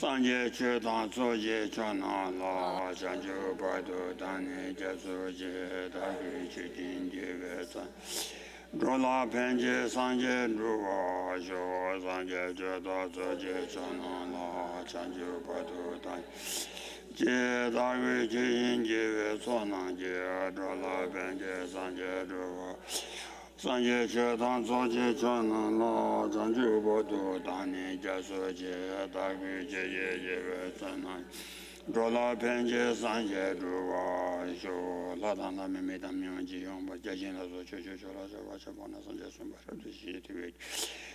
Sanje Chetan Soje Chana La Chanju Badu Dani Jasuji Dagi Chijin Jivesa Drola Penje Sanje Druva Sho Sanje Cheta Soje Chana La Chanju Badu Dani Je Dagi Chijin Jivesa Nanje Drola Penje Sanje Druva Sanje Chetan Soje Chana La Chanju Badu Dani Jasuji Dagi Chijin Jivesa Nanje Drola Penje Sanje Druva Sho La Dana Mimita Myanji Yomba Jajin La So Cho Cho Cho La Sa Vacha Bona Sanje Sumba Rabdi Shi Tiwe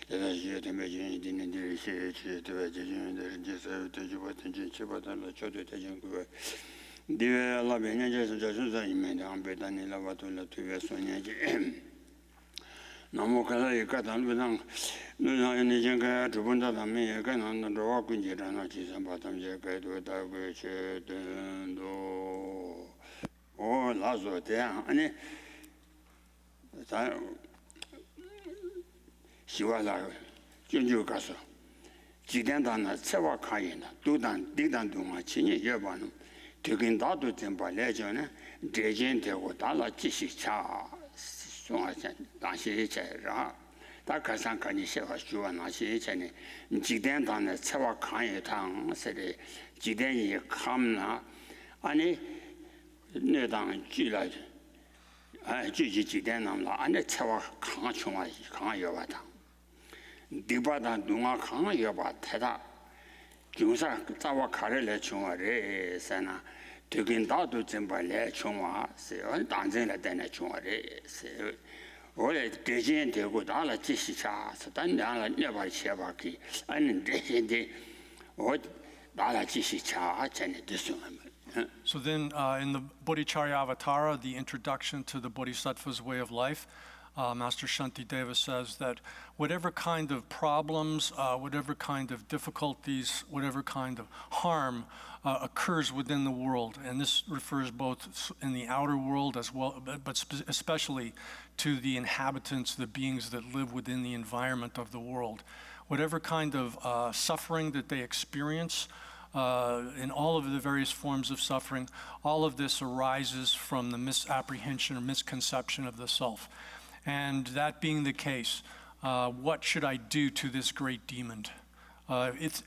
Jada Shi Tiwe Jini Dini Diri Shi Chi Tiwe Jajin Diri Jisa Tijuba Tinji Chiba Tala Chodo Tajin Kuwe Diwe La Benya Jasa Jajun Sa Ime Ambe Dani La Vatu La Tuwe Sonya Ji Namo Kala Ikatan Vidang Nuna Nijan Kaya Tubunda Dami Ikanan Rawa Kunji Rana Chisan Batam Je Kaya Tuwe Tawe Che Tendo O Lazo Tea Ani Shiwa La Junju Kaso Jiden Dana Tsewa Kayina Dudan Didan Dunga Chini Yebanum Tukin Dadu Tempa Lejone Dejen Tego Dala Jishi Cha 당시 제라 다 가상관이 세워 주와 나시 전에 지된단에 채와 강에 당세리 지된이 감나 아니 내당 지라 지지 지된남라 안에 채와 강아 총아 강아여바다 디바다 누가 강아여바 태다 중사 자와 가를 총아래 세나 되긴 나도 좀 발래 총아 세요 단전에 되네 총아래 세 원래 대신 되고 나라 지시차서 단단한 내발 셔바기 아니 대신데 어 나라 지시차 전에 됐으면 So then in the Bodhicharya Avatara, the introduction to the Bodhisattva's way of life, Master Shantideva says that whatever kind of problems, whatever kind of difficulties, whatever kind of harm occurs within the world, and this refers both in the outer world as well, but especially to the inhabitants, the beings that live within the environment of the world. Whatever kind of suffering that they experience, in all of the various forms of suffering, all of this arises from the misapprehension or misconception of the self. And that being the case, what should I do to this great demon? It's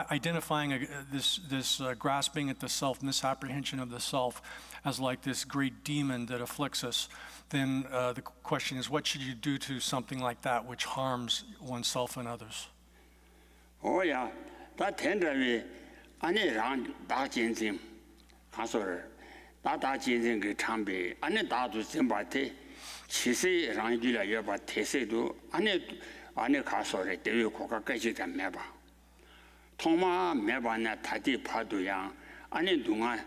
identifying this grasping at the self, misapprehension of the self, as like this great demon that afflicts us. Then the question is, what should you do to something like that which harms oneself and others? Oh yeah, that tender 아니 랑 다진진 가서를 다진진 그 참비 아니 다도 심바테 치세 랑기라 여바 태세도 안에 가서래 대외 고가까지 다 매봐 통마 매바나 다디 파도야 아니 동아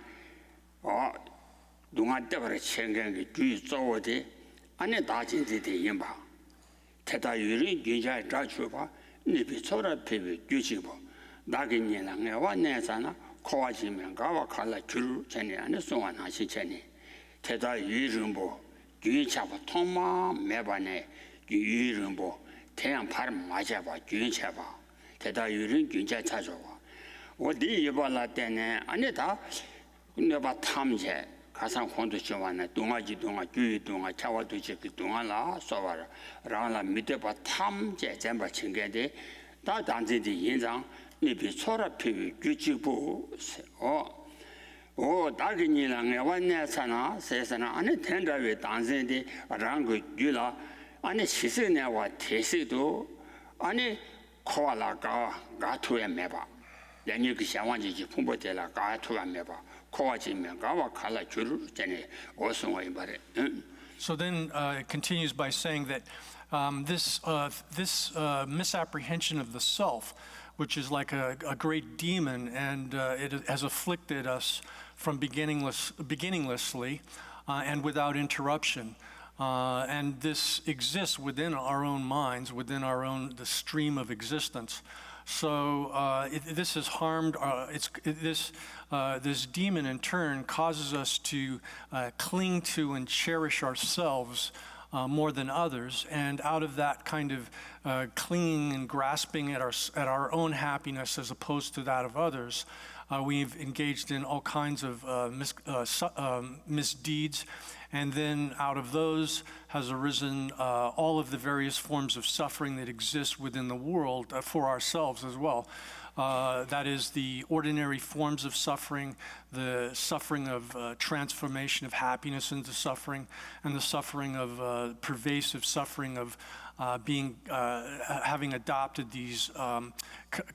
때문에 챙겨게 주의 쪼어데 안에 다진지대 임바 태다 유리 기자 자주봐 니비 초라 피비 주지보 나긴이랑 내와내잖아 코와지면 가와 칼라 줄 전에 안에 송환하시 전에 태다 유름보 균차바 통마 매반에 유름보 태양 바람 맞아봐 균차바 태다 유름 균차 찾아와 어디 이발라 때네 아니다 내가 탐제 가상 혼도 지와네 동아지 동아 규이 동아 차와도 지그 동아라 소와라 라라 밑에봐 탐제 전부 챙겨대 다 단지디 인장 니비 초라 피비 규칙부 다긴이랑 왔네잖아 세상에 안에 텐다에 단세디 랑그 규라 안에 시세네와 태세도 안에 코알라가 가투에 매봐 내니 그 상황이지 풍부되라 가투에 매봐 코아지면 가와 칼라 줄 전에 어성어이 말해 So then it continues by saying that this misapprehension of the self, which is like a great demon, and it has afflicted us from beginninglessly and without interruption. And this exists within our own minds, within the stream of existence. So this has harmed, this demon in turn causes us to cling to and cherish ourselves more than others, and out of that kind of clinging and grasping at our own happiness as opposed to that of others. We've engaged in all kinds of misdeeds, and then out of those has arisen all of the various forms of suffering that exist within the world for ourselves as well. That is the ordinary forms of suffering, the suffering of transformation of happiness into suffering, and the suffering of pervasive suffering of having adopted these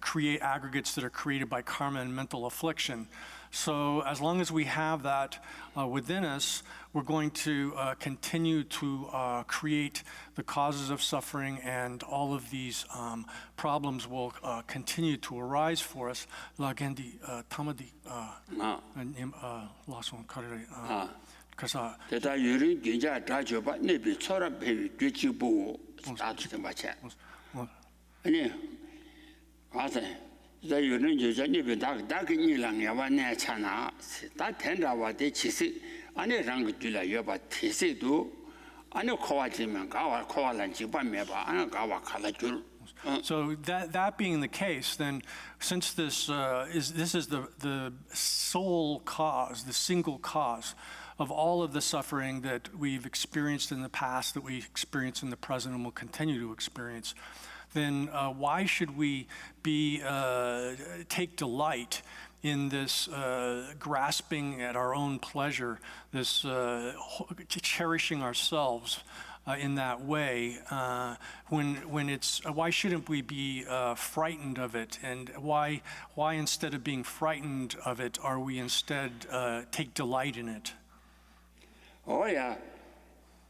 create aggregates that are created by karma and mental affliction. So as long as we have that within us, we're going to continue to create the causes of suffering, and all of these problems will continue to arise for us. Lagendi tamadi last one kasa. 대다 유리 기자 다져봐 내비 처럼 배위 뒤치고 다치는 마찬. 아니 가서 자 유는 여자 내비 다 그니랑 야와내 차나 다 된다와 대치시 안에 랑글라 여바 티세도 안에 코와지면 가와 코와란 집안매봐 안에 가와 칼라줄. So that being the case, then, since this is the sole cause, the single cause of all of the suffering that we've experienced in the past, that we experience in the present, and will continue to experience, then why should we take delight in this grasping at our own pleasure, this cherishing ourselves in that way, when it's why shouldn't we be frightened of it, and why instead of being frightened of it are we instead take delight in it? Oh yeah,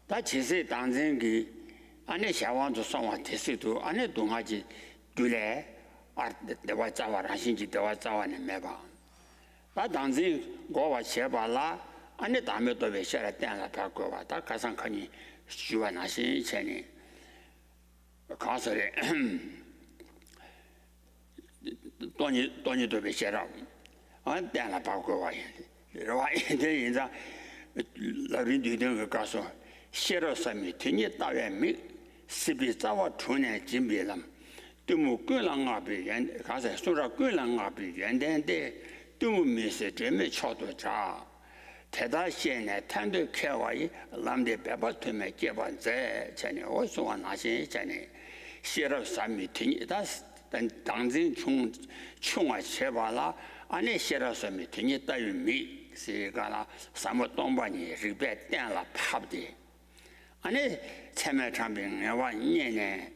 다 지세 당생기 안에 샤원도 상와 대세도 안에 동아지 둘에 내가 자와라 신지 내가 자와는 매봐. 다 당생 고와 셔발라 안에 담에도 왜 셔라 때나 바꿔 와. 다 가상 커니 주와나신 전에 가서래 돈이도 왜 셔라. 안 때나 바꿔 와. 이러와 이제 인자 라린디는 가서 싫어서미 등에 따위미 시비자와 투네 진비람 뜨무 끌랑아비 가서 소라 끌랑아비 연대인데 뜨무 미세 제메 쳐도자 대다시에 탄도 캐와이 람데 베바트메 개반제 전에 어서와 나시 전에 싫어서미 등에다 당진 총아 제발라 안에 싫어서미 등에 따위미 세가라 사모동반이 리베 땡라 팝디 아니 참에 참빙와 년에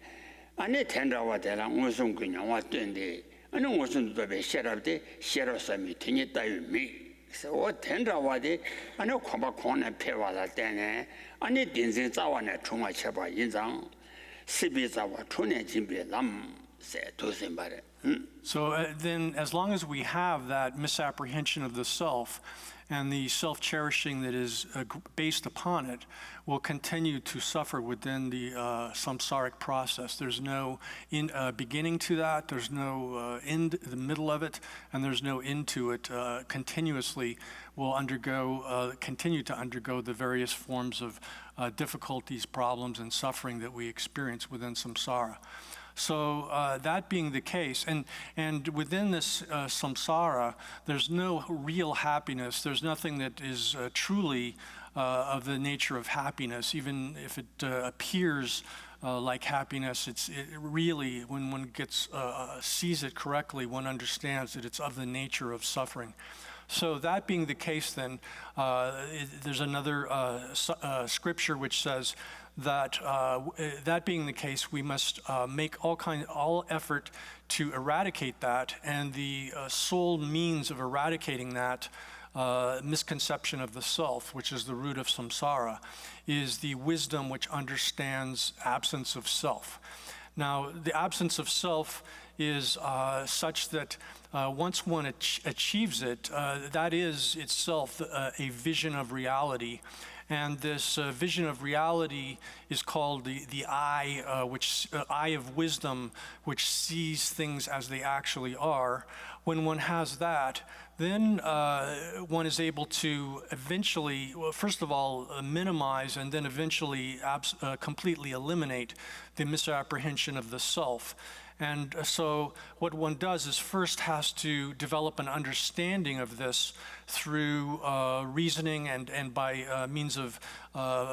아니 텐다와 대랑 무슨 그냥와 된데 아니 무슨 도배 셔럽데 셔러서 미팅이 따위미 그래서 텐다와데 아니 콤바콘에 페와라 때네 아니 딘진 자와네 총아 쳐봐 인장 시비자와 촌에 진비람 세 도심바래. So then, as long as we have that misapprehension of the self and the self-cherishing that is based upon it, we'll continue to suffer within the samsaric process. There's no beginning to that, there's no end, the middle of it, and there's no end to it. Continuously, we'll continue to undergo the various forms of difficulties, problems, and suffering that we experience within samsara. So that being the case, and within this samsara, there's no real happiness. There's nothing that is truly of the nature of happiness, even if it appears like happiness. It really, when one sees it correctly, one understands that it's of the nature of suffering. So that being the case, then there's another scripture which says that that being the case, we must make all effort to eradicate that, and the sole means of eradicating that misconception of the self, which is the root of samsara, is the wisdom which understands absence of self. Now, the absence of self is such that once one achieves it, that is itself a vision of reality, And this vision of reality is called the eye, eye of wisdom, which sees things as they actually are. When one has that, then one is able to eventually, well, first of all, minimize and then eventually completely eliminate the misapprehension of the self. And so what one does is first has to develop an understanding of this through reasoning and by means of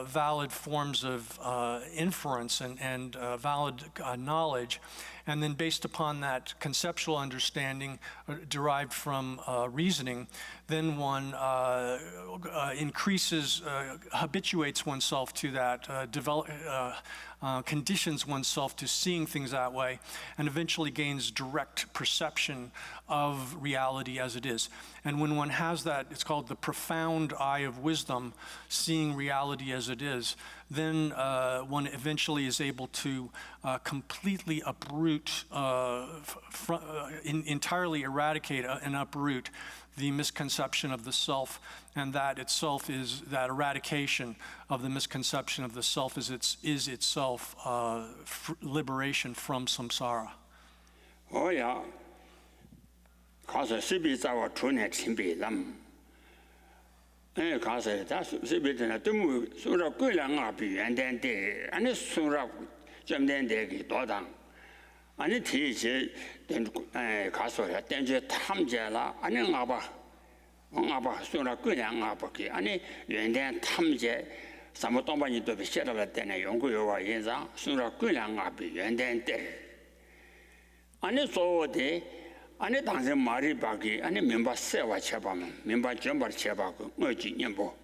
valid forms of inference and valid knowledge. And then based upon that conceptual understanding derived from reasoning, then one habituates oneself to that, conditions oneself to seeing things that way, and eventually gains direct perception of reality as it is. And when one has that, it's called the profound eye of wisdom, seeing reality as it is, then one eventually is able to completely uproot, entirely eradicate and uproot the misconception of the self, and that itself is, that eradication of the misconception of the self is itself liberation from samsara. Oh yeah. 가서 시비자와 존에 침비람. 가서 다 시비들은 너무 수라 끌랑아 비연된데 아니 수라 좀 된데기 도당. 아니 뒤에 가서 된제 탐제라 아니 나봐 수라 끌랑아 버기 아니 연된 탐제 사모동반이 또 비셔를 때네 연구요와 인자 수라 끌랑아 비연된데 아니 소데 아니 당신 말이 바기 아니 멤버 세와 쳐봐면 멤버 점버 쳐봐고 어찌 년보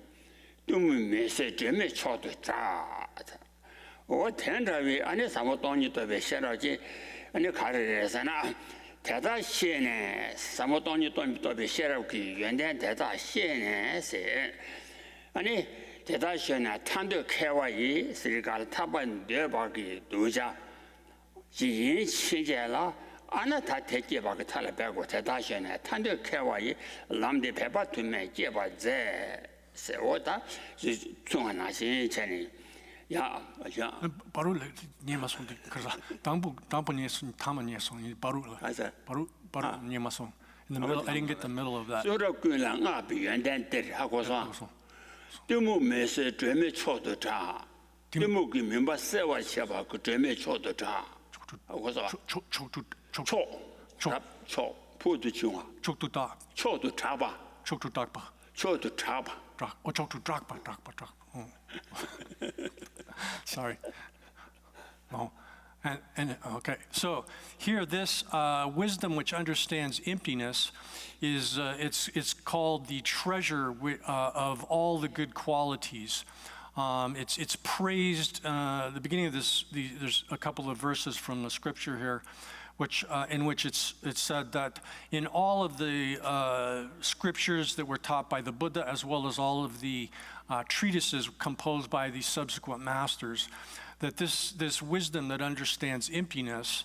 좀 메시지 좀 쳐도 자 텐다위 아니 사모동이 또 베셔라지 아니 가르래서나 대다시네 사모동이 또 베셔라기原点 대다시네세 아니 대다시네 탄도 개와이 스리갈 타반 되바기 두자 지인 치제라 아나 다 대개바가 탈라 배고 대다시네 탄도 개와이 람데 배바투메 제바제 세오다 중앙나신 전에 야 바로 니마송 그래서 당분에서 타만에서 바로 니마송 in the middle. I didn't get the middle of that. 소라군랑 비연된들 하고서 좀 메시 드메 초도자 좀 멤버 세와 셔봐 그 드메 초도자 하고서 초 포도 중아 촉도 딱 초도 잡아 촉도 딱봐 초도 잡아 촉도 딱봐 Sorry. Oh, and okay. So here, this wisdom which understands emptiness is it's called the treasure of all the good qualities. It's praised. The beginning of this, there's a couple of verses from the scripture here, in which it's said that in all of the scriptures that were taught by the Buddha, as well as all of the treatises composed by the subsequent masters, that this wisdom that understands emptiness,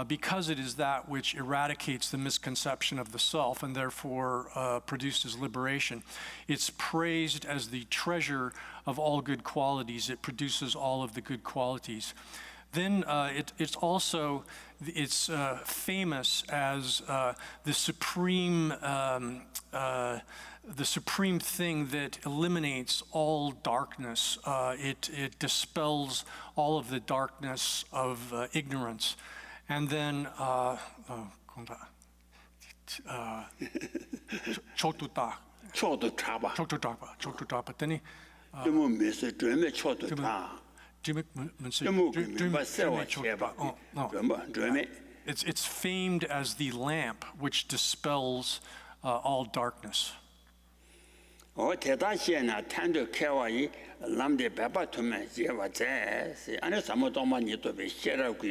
because it is that which eradicates the misconception of the self and therefore produces liberation, it's praised as the treasure of all good qualities. It produces all of the good qualities. Then it's also famous as the supreme thing that eliminates all darkness. It dispels all of the darkness of ignorance. And then 초도다. then it's famed as the lamp which dispels all darkness. 대다시에나 탄도 개와이 람데 배바투메 제와제 아니 사모동만이 또 베셔라고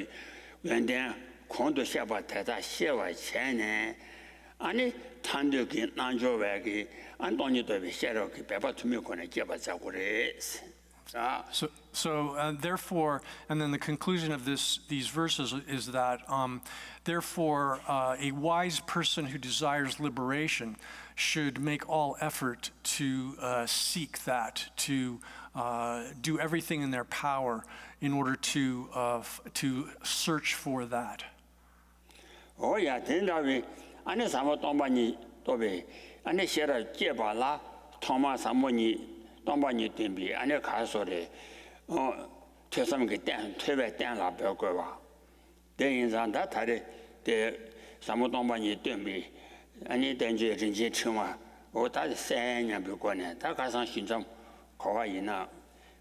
原点 콘도 샤바 대다시와 체네 아니 탄도기 난조외기 안동이 또 베셔라고 배바투메 코네 제바자고레 Therefore, and then the conclusion of these verses is that, therefore, a wise person who desires liberation should make all effort to seek that, to do everything in their power in order to search for that. Oh yeah, then we ane samo tombani tobe ane shera jebala thoma samoni tombani tembi ane khasore tesam ge dan tebe dan la be ko ba den yin san da ta de samo tombani tembi ane den je jin je chuma o ta san nya be ko ne ta ka san shin zam ko wa yin na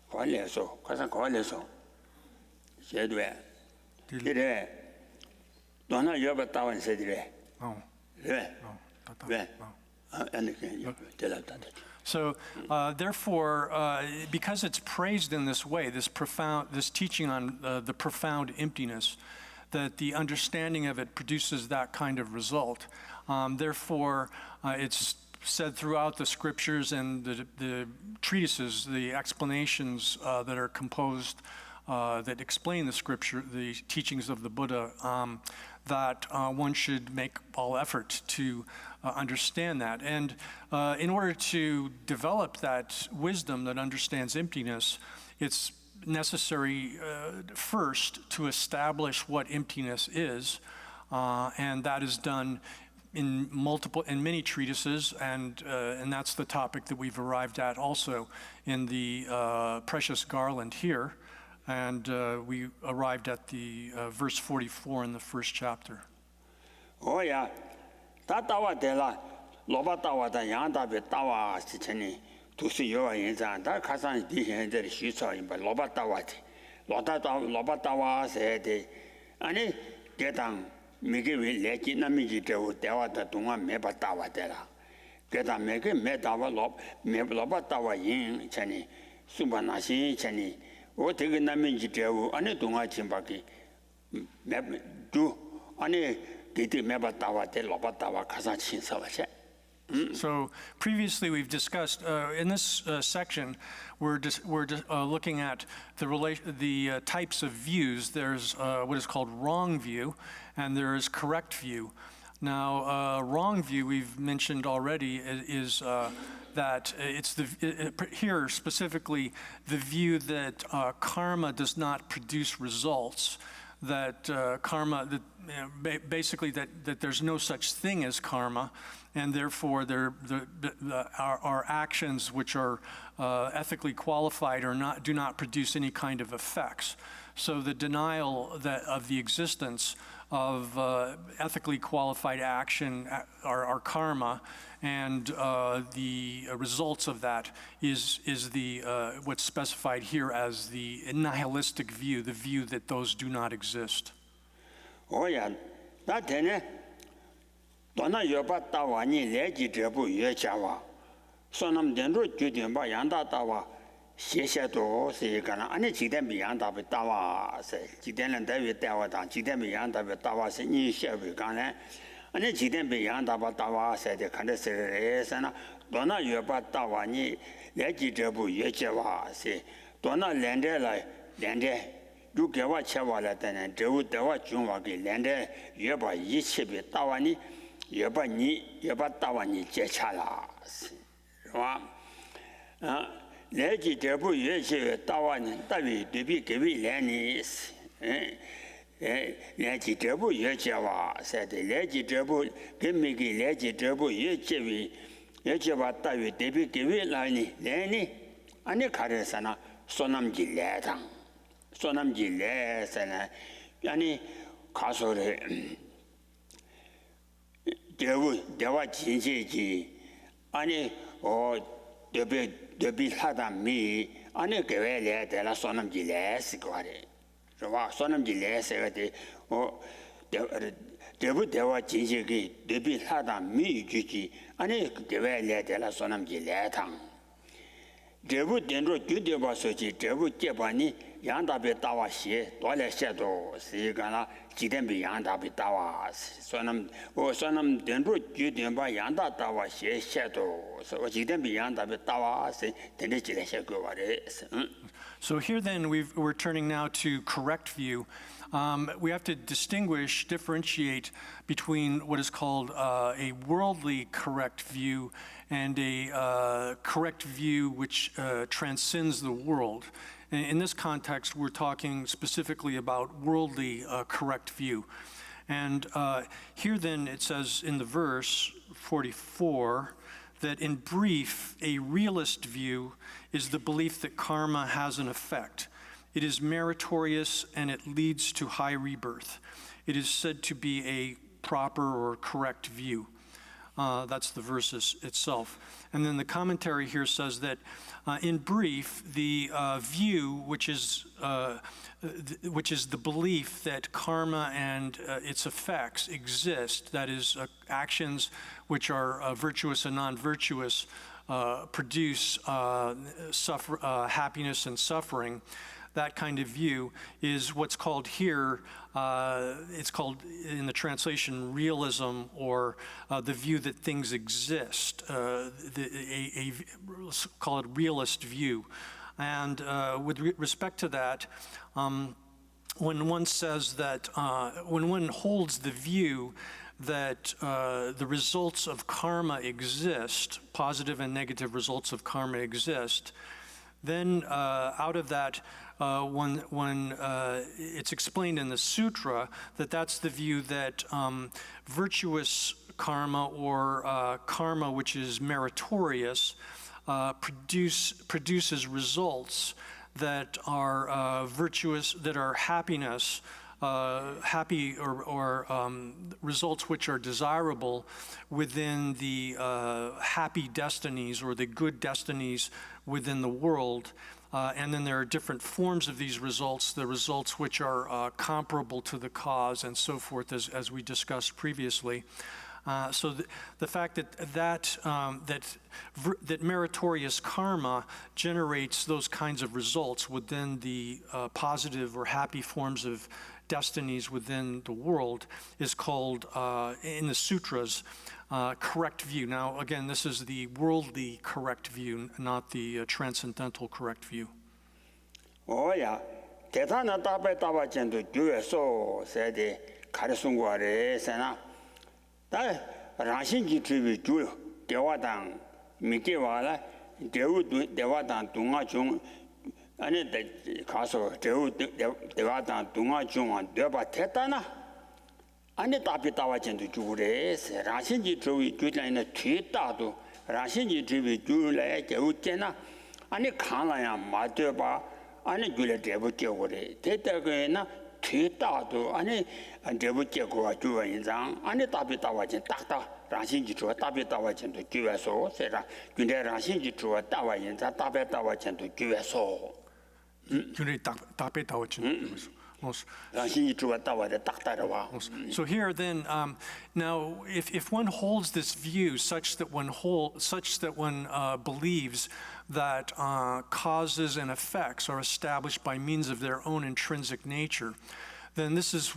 ko le so ka san ko le so je due de Dona yoba tawan se dire. Oh. Yeah. So, therefore, because it's praised in this way, this teaching on the profound emptiness, that the understanding of it produces that kind of result. Therefore, it's said throughout the scriptures and the treatises, the explanations that are composed that explain the scripture, the teachings of the Buddha, that one should make all effort to understand that. And in order to develop that wisdom that understands emptiness, it's necessary first to establish what emptiness is, and that is done in many treatises, and that's the topic that we've arrived at also in the precious Garland here. And we arrived at the verse 44 in the first chapter. Oh yeah, that tawa de la loba tawa da yang da be tawa si cheni tu si yo yin zan da ka san di hen de xu cha yin ba loba tawa ti loba tawa se de ani ge dang mi ge we le ji na mi ji de wo de wa da dong a me ba tawa de la ge da me ge me tawa loba tawa yin cheni su ba na xin cheni o te ge na mi ji de wo ani dong a chin ba ge me du ani So previously we've discussed, in this section, we're looking at the types of views. There's what is called wrong view, and there is correct view. Now, wrong view, we've mentioned already, is that it's here specifically the view that karma does not produce results, that karma, basically that there's no such thing as karma, and therefore our actions which are ethically qualified do not produce any kind of effects. So the denial of the existence of ethically qualified action, our karma, and the results of that is what's specified here as the nihilistic view, the view that those do not exist. Oh yeah, that then dona yoba tawa ni leji jebu ye chawa sonam denro judin ba yanda tawa xie do se kana ani jiden bi yanda ba tawa se jiden lan da ye tawa da jiden bi yanda ba tawa se ni xie bi kana ani jiden bi yanda ba tawa se de kan de se sana dona yoba tawa ni leji jebu ye chawa se dona lende la lende如给我切完了的呢，只有得我中我给连着越把一切比大完你，越把大完你接洽了，是吧？来几这部越去大完呢，大为对比给为连你，来几这部越接哇，是的，来几这部跟每个来几这部越接为，越接吧大为对比给为来呢，连呢，俺你看这啥呢？说那么几来趟。소남지 레서나 아니 가서래 대와 진실지 아니 대비 하다미 아니 개외래 대라 소남지 레스 거래 저와 소남지 레스가 돼 대와 진실기 대비 하다미 주지 아니 개외래 대라 소남지 레탕 대부 된로 규대바서지 대부 제반이 양답에 따와 시 도래 셔도 시간아 지대비 양답에 따와 소남 소남 된로 규대바 양다 따와 시 셔도 소 지대비 양답에 따와 시 된데 지래 셔고 말에 So here then we're turning now to correct view. We have to differentiate between what is called a worldly correct view and a correct view which transcends the world. In this context, we're talking specifically about worldly correct view. And here then it says in the verse 44 that in brief, a realist view is the belief that karma has an effect. It is meritorious and it leads to high rebirth. It is said to be a proper or correct view. That's the verse itself. And then the commentary here says that in brief, the view, which is the belief that karma and its effects exist, that is, actions which are virtuous and non-virtuous produce happiness and suffering. That kind of view is what's called here, it's called in the translation realism, or the view that things exist, call it realist view. And with respect to that, when one says that, when one holds the view that the results of karma exist, positive and negative results of karma exist, then out of that, it's explained in the sutra that that's the view that virtuous karma or karma which is meritorious produces results that are virtuous, that are happiness, happy or results which are desirable within the happy destinies or the good destinies within the world. And then there are different forms of these results, the results which are comparable to the cause and so forth, as we discussed previously. So the fact that meritorious karma generates those kinds of results within the positive or happy forms of destinies within the world is called, in the sutras, correct view. Now, again, this is the worldly correct view, not the transcendental correct view. Oh, yeah. 대단한 답변도 주에서 세대 가르친 거래 세나. 다 라신지 주비 주 대화당 미개와라 대화당 동아중 아니 가서 대화당 동아중 대화 됐다나 아니 답변도 주래 라신지 주비 주라는 뒤다도 라신지 주비 주래 개우잖아 아니 강라야 맞대봐 아니 줄에 대부께고래 대대거나 뒤다도 아니 대부께고가 주어 인상 아니 답변다와진 딱딱 라신지 주어 답변다와진도 주에서 세라 근데 라신지 주어 다와 인자 답변다와진도 주에서 근데 답변다와진 So here then, now if one holds this view such that one believes that causes and effects are established by means of their own intrinsic nature, then this is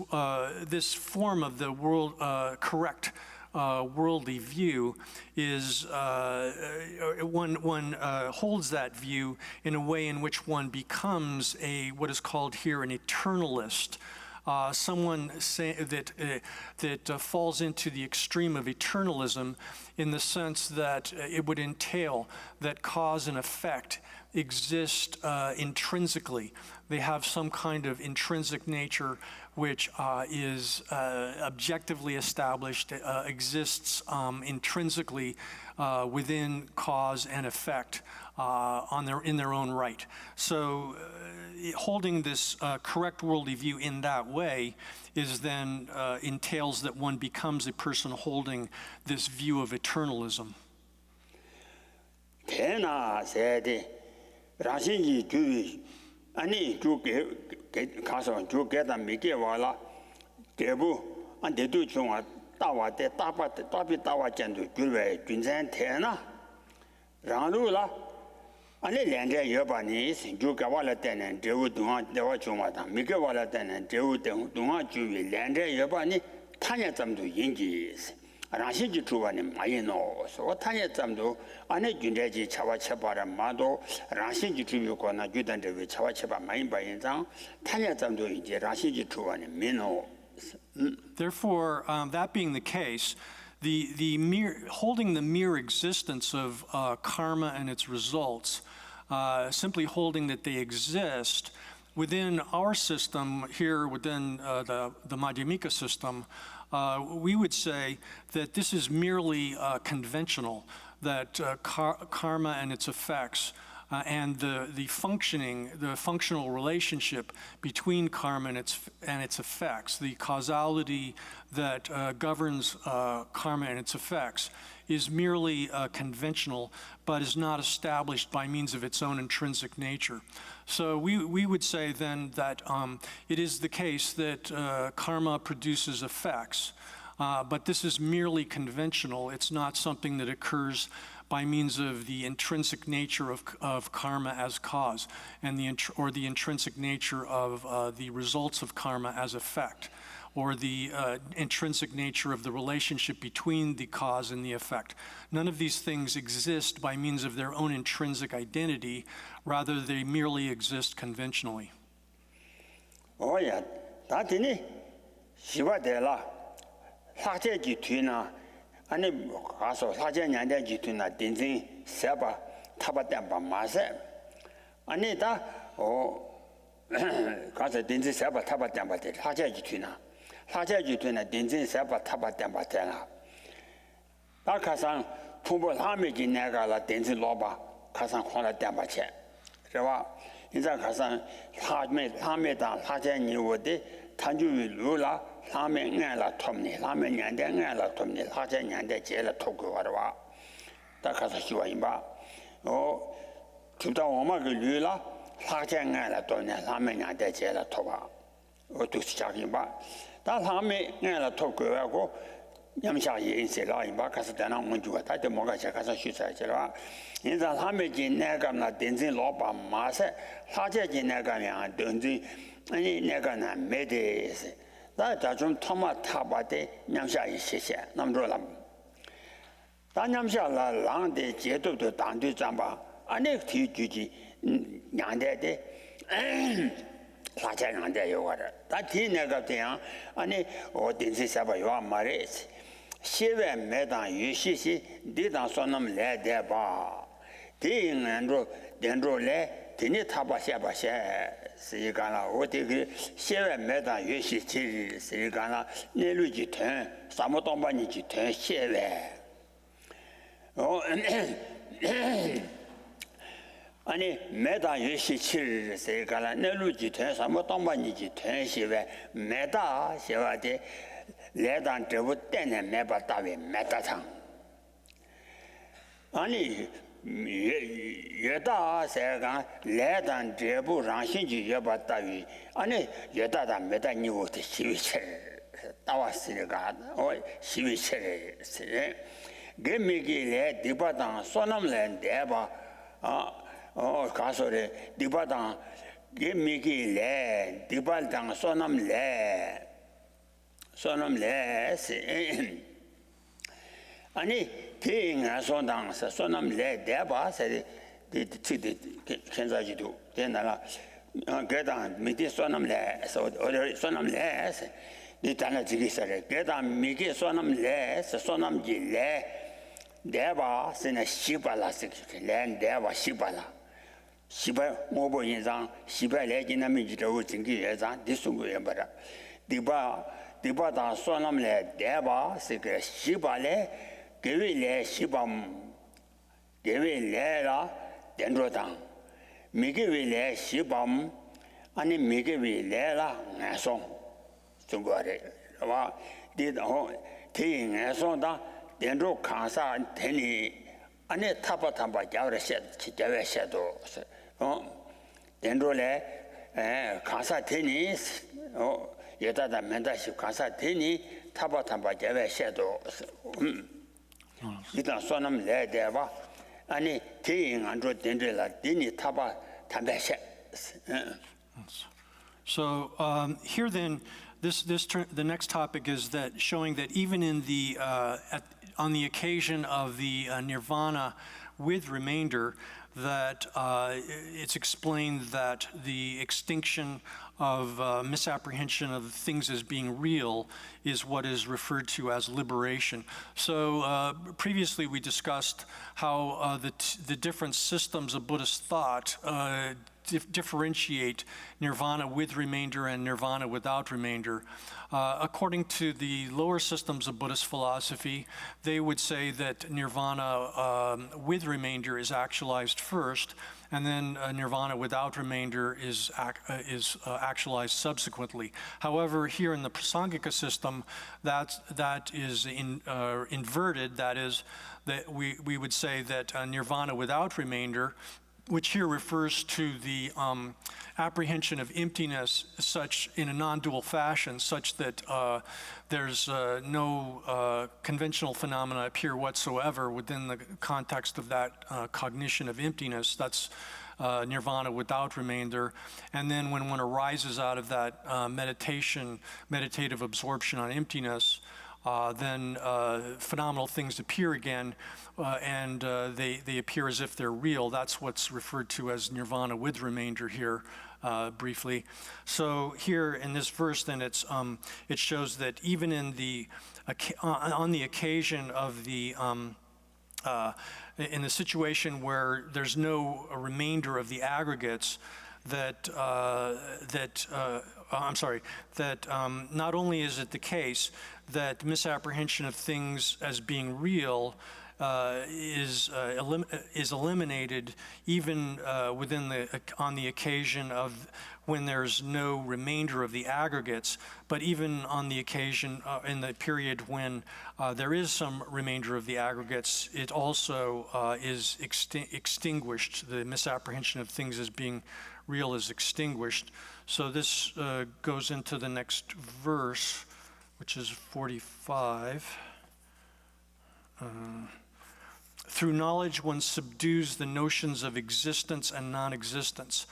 this form of the world correct worldly view is one holds that view in a way in which one becomes what is called here an eternalist, someone that falls into the extreme of eternalism, in the sense that it would entail that cause and effect exist intrinsically. They have some kind of intrinsic nature which is objectively established, exists intrinsically within cause and effect in their own right. So holding this correct worldly view in that way is then entails that one becomes a person holding this view of eternalism. 아니 주게 가서 주게다 미게와라 대부 안 대도 중아 따와대 따바대 따비따와전도 줄외 군산태나 라루라 아니 렌제 여바니 주가와라 때는 대우 동아 대와 중마다 미게와라 때는 대우 동아 주위 렌제 여바니 타냐점도 인지 라신지 주와니 마이노 소 타예 잠도 안에 준대지 차와 쳐봐라 마도 라신지 주요거나 주단데 차와 쳐봐 마인 바인장 타예 잠도 이제 라신지 주와니 민호. Therefore, that being the case, the mere holding the mere existence of karma and its results, simply holding that they exist within our system here, within the Madhyamika system, we would say that this is merely conventional, that karma and its effects and the functional relationship between karma and its effects, the causality that governs karma and its effects, is merely conventional, but is not established by means of its own intrinsic nature. So we would say then that it is the case that karma produces effects, but this is merely conventional. It's not something that occurs by means of the intrinsic nature of karma as cause, and or the intrinsic nature of the results of karma as effect, or the intrinsic nature of the relationship between the cause and the effect. None of these things exist by means of their own intrinsic identity, rather they merely exist conventionally. Oh yeah, that is Shiva Dela. 사제지 뒤나 아니 가서 사제년대 뒤나 딘진 세바 타바된 밤마세 아니다 가서 딘진 세바 타바된 밤데 사제지 뒤나 딘진 세바 타바된 밤데나 바카상 풍부 하미지 내가라 딘진 로바 가상 혼라된 밤체 그래와 인자 가상 하메다 사제니오데 탄주위 루라 라면 냥라 톰니 라면 냥데 냥라 톰니 하제 냥데 제라 토고 와라 다 가서 시와인바 주다 엄마 그 류라 하제 냥라 톰니 라면 냥데 제라 토바 또 시작인바 다 라면 냥라 토고 하고 냠샤이 인세라 인바 가서 되나 문주가 다데 뭐가 가서 쉬사지라 인자 라면지 내가나 덴진 로바 마세 하제지 내가냐 덴진 아니 내가나 메데스 다 좀 토마 타바데 냠샤이 시세 남로람 다 냠샤라 랑데 제도도 당도 잠바 아니 뒤주지 냥데데 사자냥데 요가라 다 뒤내가 돼야 아니 어딘지 사바요 말레스 시베 메단 유시시 디단 소놈 레데바 디응안로 덴로레 디니 타바샤바샤 시간아 어디그 시외 매다 유시치 시간아 내루지 된 사모동반이지 된 시외 아니 매다 유시치 시간아 내루지 된 사모동반이지 된 시외 매다 시와데 레단 저부 때네 매바다위 매다상 아니 여다 세가 레단 제부 랑신지 여바다위 아니 여다다 메다 니고테 시위체 따왔으니까 시위체 게미기레 디바당 소남랜 대바 가서레 디바당 게미기레 디발당 소남레 아니 대인아 손당서 손남레 대바세 디티디 현자지도 되나라 게단 미디 손남레 손남레 디타나 지기서레 게단 미기 손남레 손남지레 대바세나 시발라스 렌 대바 시발라 시발 모보 인상 시발레 지나미지도 증기 예상 디송고에 봐라 디바다 손남레 대바세 시발레 개위레 시밤 개위레라 덴로당 미개위레 시밤 아니 미개위레라 나송 중국어래 와 디도 대인에서다 덴로 강사 되니 아니 타바타바 자르셔 지자외셔도 덴로레 강사 되니 여다다 멘다시 강사 되니 타바타바 자외셔도 일단 소남 레데바 아니 대인 안로 된들라 디니 타바 담배셔 So here then, The next topic is that showing that even in the on the occasion of the nirvana with remainder, that it's explained that the extinction of misapprehension of things as being real is what is referred to as liberation. So previously we discussed how the different systems of Buddhist thought differentiate nirvana with remainder and nirvana without remainder. According to the lower systems of Buddhist philosophy, they would say that nirvana with remainder is actualized first, and then nirvana without remainder is actualized subsequently. However, here in the Prasangika system, that is inverted. That is, that we would say that nirvana without remainder, which here refers to the apprehension of emptiness such in a non-dual fashion, such that there's no conventional phenomena appear whatsoever within the context of that cognition of emptiness. That's nirvana without remainder. And then when one arises out of that meditative absorption on emptiness, then phenomenal things appear again, and they appear as if they're real. That's what's referred to as nirvana with remainder here, briefly. So here in this verse, then it shows that even in on the occasion of the in the situation where there's no remainder of the aggregates, that not only is it the case that misapprehension of things as being real is eliminated even on the occasion of when there's no remainder of the aggregates, but even on the occasion in the period when there is some remainder of the aggregates, it also is extinguished. The misapprehension of things as being real is extinguished. So this goes into the next verse, which is 45. Through knowledge, one subdues the notions of existence and non-existence,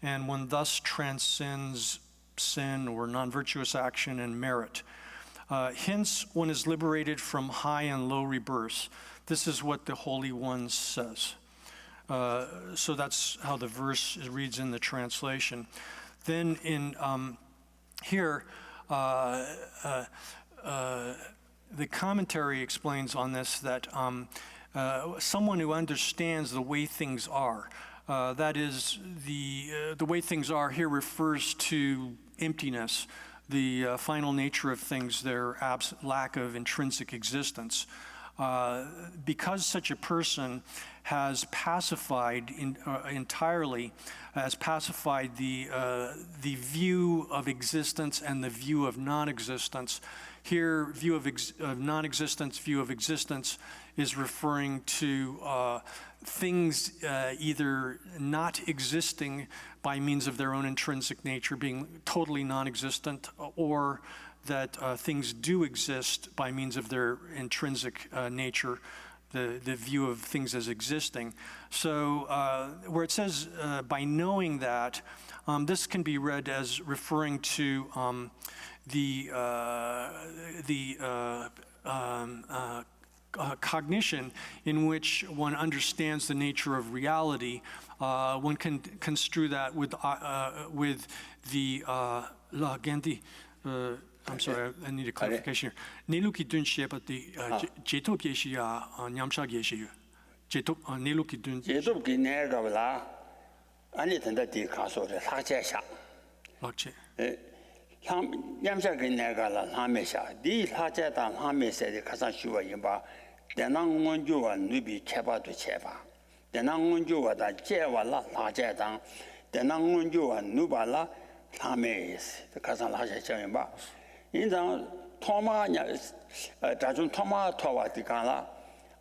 and one thus transcends sin or non-virtuous action and merit. Hence, one is liberated from high and low rebirths. This is what the Holy One says. So that's how the verse reads in the translation. Then in here, the commentary explains on this that someone who understands the way things are, that is, the way things are here refers to emptiness, the final nature of things, their lack of intrinsic existence. Because such a person has pacified entirely, has pacified the view of existence and the view of non-existence. Here, view of non-existence, view of existence is referring to things either not existing by means of their own intrinsic nature, being totally non-existent, or that things do exist by means of their intrinsic nature, the view of things as existing. So where it says by knowing that, this can be read as referring to cognition in which one understands the nature of reality. One can construe that with the la genti. I'm sorry, I need a clarification here. Neluki dun shepati jetop yeshia nyamsha yeshiyu. Jetop neluki dun. Jetop gine gavla ani tanda di kaso de lakche sha. Lakche. Nyamsha gine gala lame sha. Di lakche ta lame se de kasan shuwa yimba. Denang ngonjuwa nubi cheba tu cheba. Denang ngonjuwa da jewa la lakche tang. Denang ngonjuwa nuba la lame is. De kasan lakche sha yimba. 인장 토마 다중 토마 토와디간라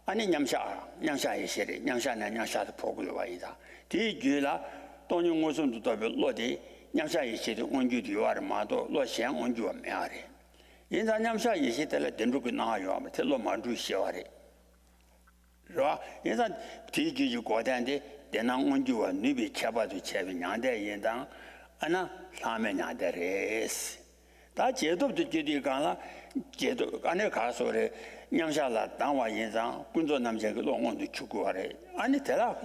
아니 냠샤 이시리 냠샤도 보고로 와이다 디규라 돈용고선도 더별 로디 냠샤 이시리 원주디 와르마도 로시안 원주 메아리 인장 냠샤 이시텔레 된루고 나요 아마 텔로 만주 시와리 로 인장 디규주 고단데 대낭 원주와 누비 챵바도 챵비 냥데 인장 아나 사메 냥데레스 다 제도도 제도 간라 제도 안에 가서래 냠샤라 당와 인상 군조 남자가 농원도 추구하래 아니 대라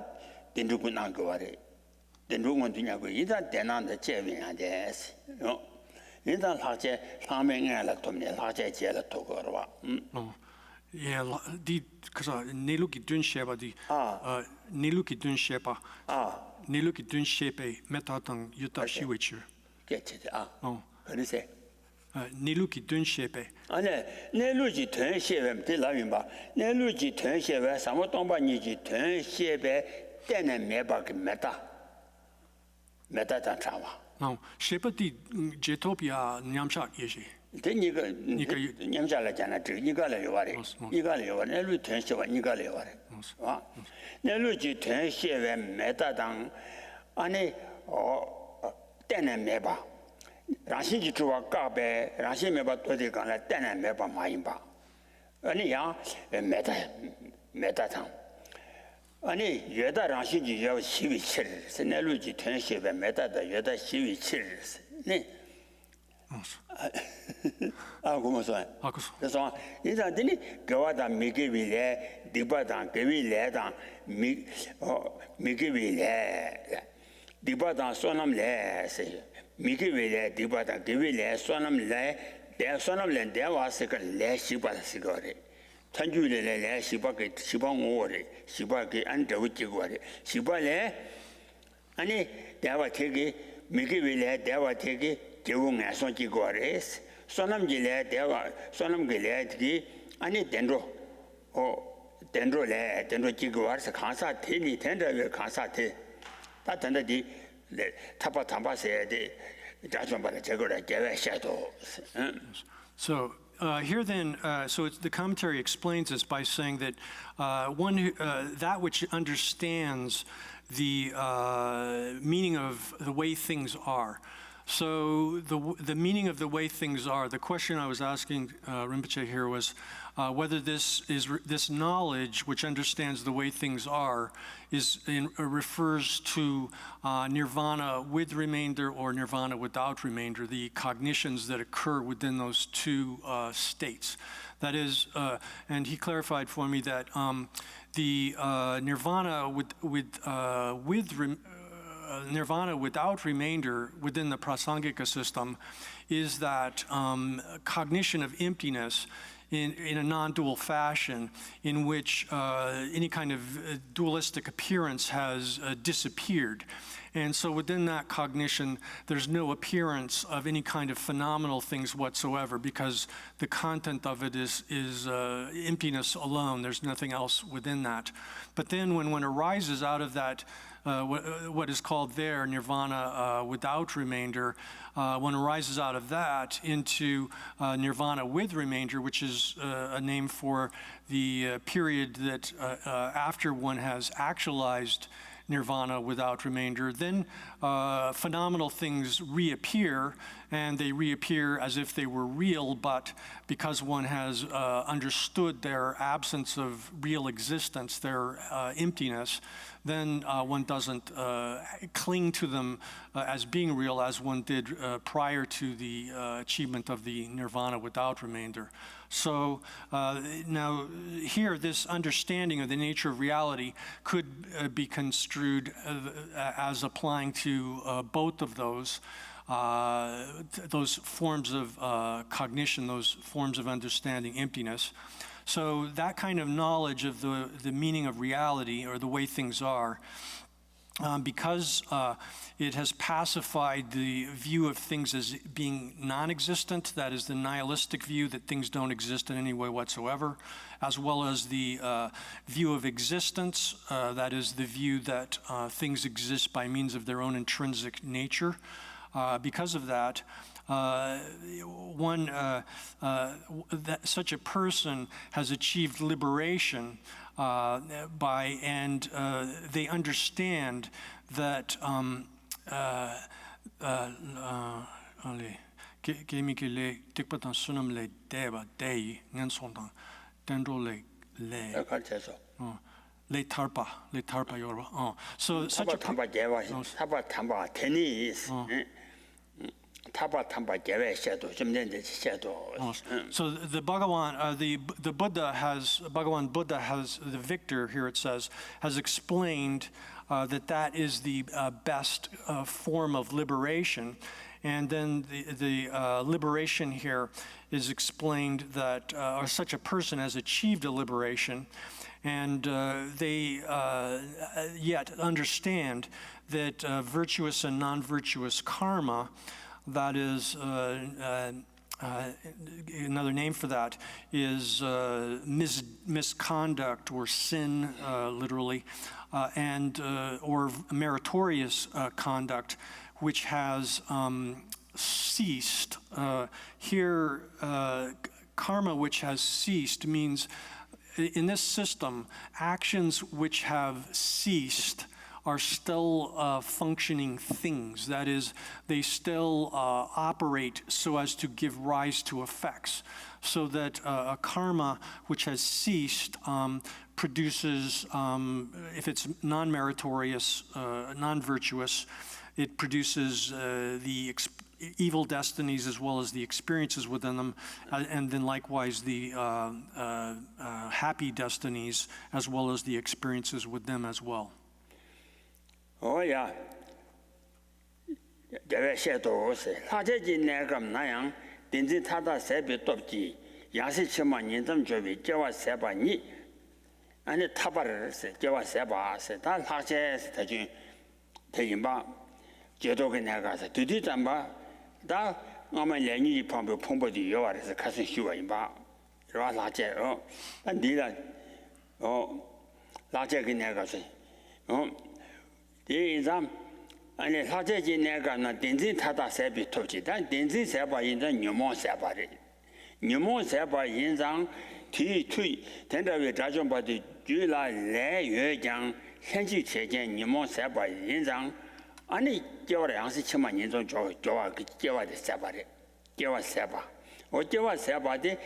된두고 난 거래 된두고 되냐고 일단 대난데 제빈한데 일단 학제 상명에라 돕네 학제 제라 도거로 봐 Ja, die neluki dunsheba di neluki dunsheba neluki dunshepe metatang yuta shiwichir. 깨치지 그러세 neluki dunshepe. 아니 내루지 전시회 들라면 내루지 전시회 사모 동반이지 전시회 때는 매박 메다 장차와 shepa di jetopia nyamsha yeshi. 니가 냠자라잖아. 니가래 요와래. 내루 전시회 니가래 요와래. 내루지 전시회 메다당 아니 때는 매박 라신지 주와 까베 라신 매박 도디 간라 때는 매박 마인바 아니야 메다당 아니 여다 라신지 여 12칠 세내루지 전시회 메다다 여다 12칠 네 고마워요. 그래서 인자들이 겨와다 미기빌레 디바당 게빌레당 미기빌레 디바당 소남레 미기빌레 디바당 게빌레 소남레 대 소남레 대와스가 레시바스거리 천주일에 레시바게 시방오리 시바게 안데우지고리 시발레 아니 대와 되게 미기빌레 대와 되게 제공에 손지고레스 소남질에 대와 소남길에기 아니 덴로 덴로래 덴로 지고와서 강사 테니 덴로에 강사테 다 덴더디 타파 탐바세데 자존바를 제거를 계획해도 So here then, the commentary explains this by saying that that which understands the meaning of the way things are. So the meaning of the way things are, the question I was asking Rinpoche here was whether this knowledge which understands the way things are refers to nirvana with remainder or nirvana without remainder, the cognitions that occur within those two states. That is, and he clarified for me that the nirvana nirvana without remainder within the prasangika system is that cognition of emptiness in a non-dual fashion in which any kind of dualistic appearance has disappeared. And so within that cognition, there's no appearance of any kind of phenomenal things whatsoever because the content of it is emptiness alone. There's nothing else within that. But then when one arises out of that, what is called there nirvana without remainder, one arises out of that into nirvana with remainder, which is a name for the period that after one has actualized nirvana without remainder, then phenomenal things reappear, and they reappear as if they were real, but because one has understood their absence of real existence, their emptiness, then one doesn't cling to them as being real as one did prior to the achievement of the nirvana without remainder. So now here, this understanding of the nature of reality could be construed as applying to both of those forms of cognition, those forms of understanding emptiness. So that kind of knowledge of the meaning of reality or the way things are, because it has pacified the view of things as being non-existent, that is the nihilistic view that things don't exist in any way whatsoever, as well as the view of existence, that is the view that things exist by means of their own intrinsic nature. Because of that, such a person has achieved liberation and they understand that le tarpa yorba. So such a 타바 탐바 제외 셔도 좀 된데 셔도 So the Bhagavan, the Buddha has, Bhagavan Buddha has, the victor here it says, has explained that is the best form of liberation. And then the liberation here is explained that such a person has achieved a liberation, and they yet understand that virtuous and non-virtuous karma, that is another name for that is misconduct or sin, literally, and or meritorious conduct, which has ceased. Here, karma which has ceased means, in this system, actions which have ceased are still functioning things. That is, they still operate so as to give rise to effects. So that a karma which has ceased produces, if it's non-meritorious, non-virtuous, it produces the evil destinies as well as the experiences within them, and then likewise the happy destinies as well as the experiences with them as well. Oh yeah. 제가 셔도 사제진 내가 나양 딘지 타다 세비 돕지 야시 치만 인점 줘비 제와 세바니 아니 타바를 세 제와 세바세 다 사제 대중 대인바 제도가 내가서 드디 잠바 다 아마 년이 방법 풍부디 요아에서 가서 쉬어인바 그러와 사제 안디라 사제가 내가서 이 인삼 아니 사제지 내가는 딘지 타다 세비 토지 단 딘지 세바 인자 녀모 세바리 녀모 세바 인장 뒤투 된다왜 자좀 봐도 주라 내외장 현지 체제 녀모 세바 인장 아니 겨울에 양시 치만 인종 jowa 그 겨와데 세바리 겨와 세바 겨와 세바데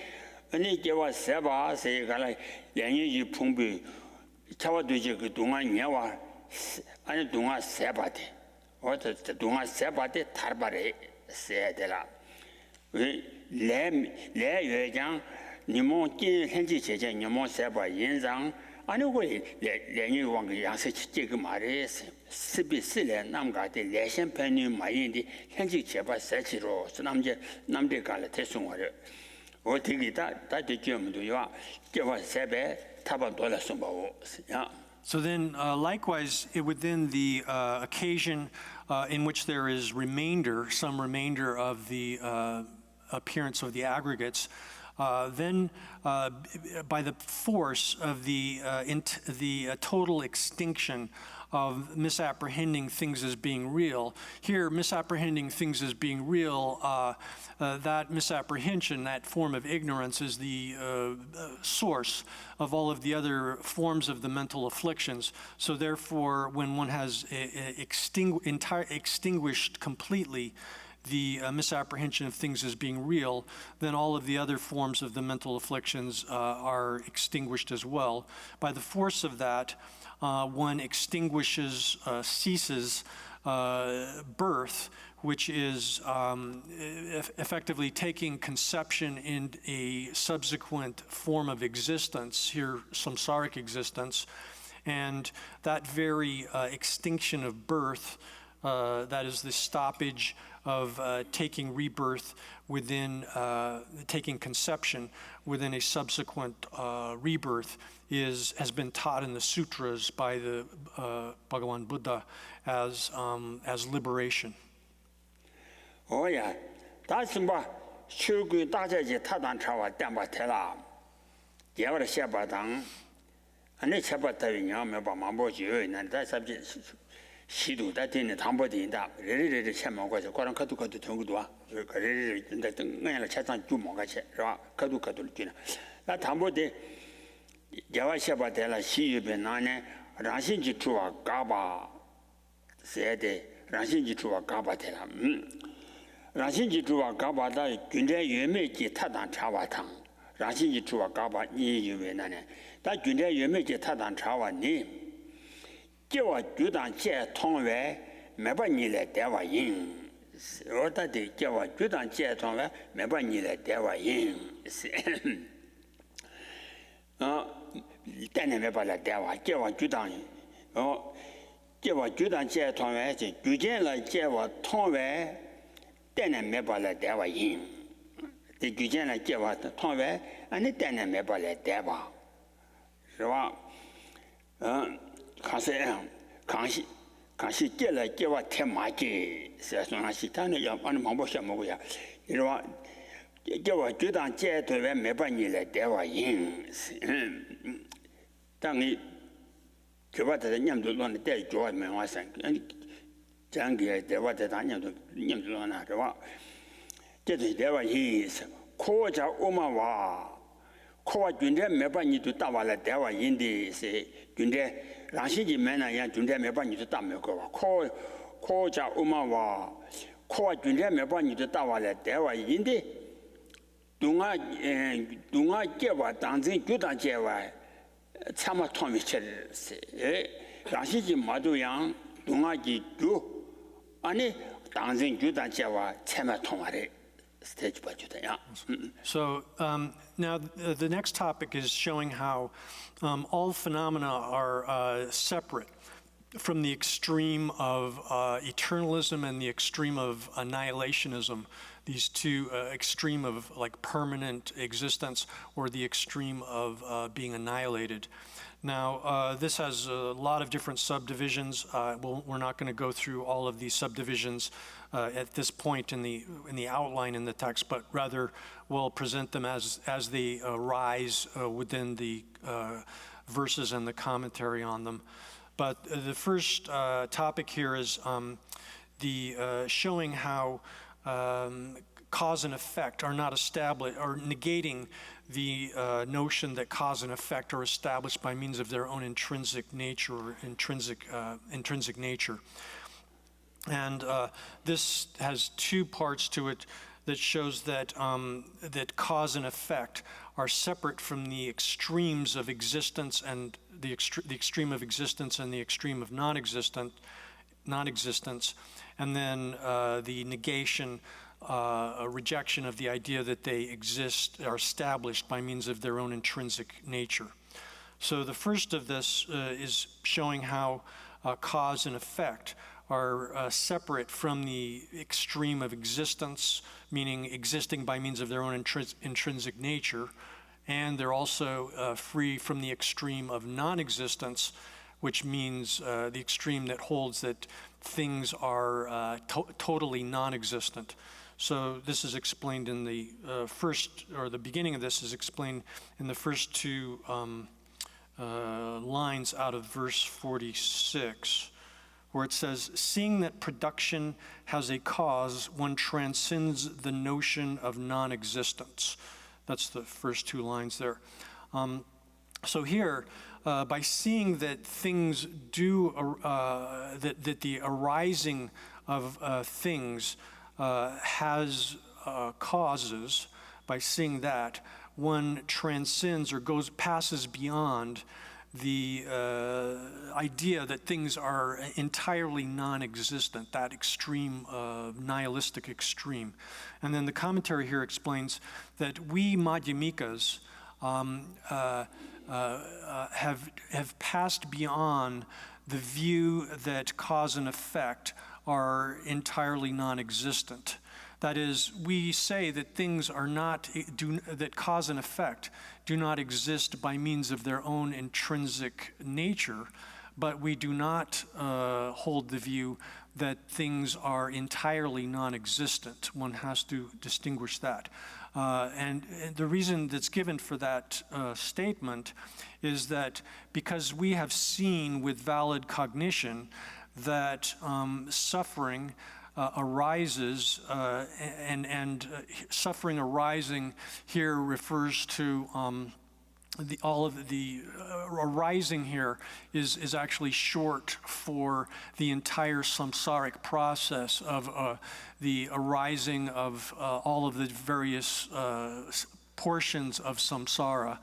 아니 겨와 세바 세가라 연유지 풍부 차와도지 그 동안 녀와 아니 동아 세바데 어때 동아 세바데 탈바레 세데라 왜 외장 니모 진 현지 제재 니모 세바 인상 아니 그 레니 왕의 양세 그 말에서 스비스레 남가데 레션 편이 많이인데 현지 제바 세치로 남대 갈래 대송어를 어디기다 다 되죠도요 제바 세베 타바 돌아서 뭐 야. So then, likewise, within the occasion in which there is some remainder of the appearance of the aggregates, then by the force of the total extinction of misapprehending things as being real, here misapprehending things as being real, that misapprehension, that form of ignorance is the source of all of the other forms of the mental afflictions. So therefore, when one has extinguished completely the misapprehension of things as being real, then all of the other forms of the mental afflictions are extinguished as well. By the force of that, one extinguishes, ceases birth, which is effectively taking conception in a subsequent form of existence, here samsaric existence, and that very extinction of birth, that is the stoppage of taking rebirth within, taking conception within a subsequent rebirth, has been taught in the sutras by the Bhagavan Buddha as liberation. Oh yeah, that's 뭐 출구 다자지 타단 차와 땜바 테라. 예월 셰바당 안에 셰바타위냐 메바 마보지요. 난다 sab지 시도 다티네 담보디인다. 레레레 셰마고서 거랑 카도 정도도 와. 그래레레 인다 등을 차상 주먹같이. 라 카도 주나. 나 담보디 예월 셰바텔라 시유베 나네 라신지 주와 가바 세데 라신지 주와 가바텔라. 라신지 주와 가바다 군대 유매지 타단 차와탕 라신지 주와 가바 이 유매나네 다 군대 유매지 타단 차와니 제와 주단 제 통외 매번이래 대와인 어디 제와 주단 제통에 매번 일에 대화 인 때문에 매번 대화 제와 주단 제와 주단 제통에 주제를 제와 통외 때문에 매번 대화 인 주제를 제와 통외 아니 때문에 매번 대화是吧강시 제를 제와 테마지是他呢要按忙不项目呀你说叫我觉得这对外没办你来带我赢当你就把这念头乱的带着没完成讲给带我这当念头乱了是吧这对带我赢是科家我们话科军队没把你都打完了带我赢的是军队让西里面那样军队没把你都打没过科家我们话科军队没把你都打完了带我赢的东啊结果当真就当结果参谋团结的是让西里马都样东啊就아니 당신 주단 제와 참아 통화를 스테이지 봐주다야. So now the next topic is showing how all phenomena are separate from the extreme of eternalism and the extreme of annihilationism, these two extreme of like permanent existence or the extreme of being annihilated. Now, this has a lot of different subdivisions. We're not going to go through all of these subdivisions at this point in the outline in the text, but rather we'll present them as they arise within the verses and the commentary on them. But the first topic here is the showing how cause and effect are not established, or negating the notion that cause and effect are established by means of their own intrinsic nature or intrinsic nature. And this has two parts to it that shows that that cause and effect are separate from the extremes of existence and the extreme of existence and the extreme of non-existence, and then the negation, a rejection of the idea that they exist, are established by means of their own intrinsic nature. So the first of this is showing how cause and effect are separate from the extreme of existence, meaning existing by means of their own intrinsic nature, and they're also free from the extreme of non-existence, which means the extreme that holds that things are totally non-existent. So this is explained in the first, or the beginning of this is explained in the first two lines out of verse 46, where it says, seeing that production has a cause, one transcends the notion of non-existence. That's the first two lines there. So here, by seeing that things do, that the arising of things has causes, by seeing that, one transcends or passes beyond the idea that things are entirely non-existent, that extreme, nihilistic extreme. And then the commentary here explains that we Madhyamikas have passed beyond the view that cause and effect are entirely non-existent. That is, we say that things are not, that cause and effect do not exist by means of their own intrinsic nature, but we do not hold the view that things are entirely non-existent. One has to distinguish that. And the reason that's given for that statement is that because we have seen with valid cognition that suffering arises, and suffering arising here refers to all of the arising here is actually short for the entire samsaric process of the arising of all of the various portions of samsara.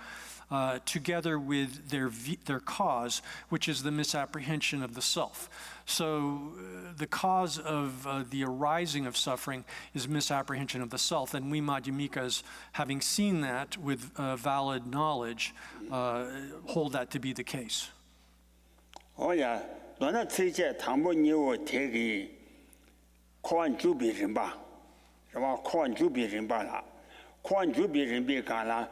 together with their cause, which is the misapprehension of the self. So the cause of the arising of suffering is misapprehension of the self, and we Madhyamikas, having seen that with valid knowledge, hold that to be the case. Oh yeah, 너나 트제 당보니오 대기 코안 주비림바. 뭐 코안 주비림바라. 코안 주비림비가라.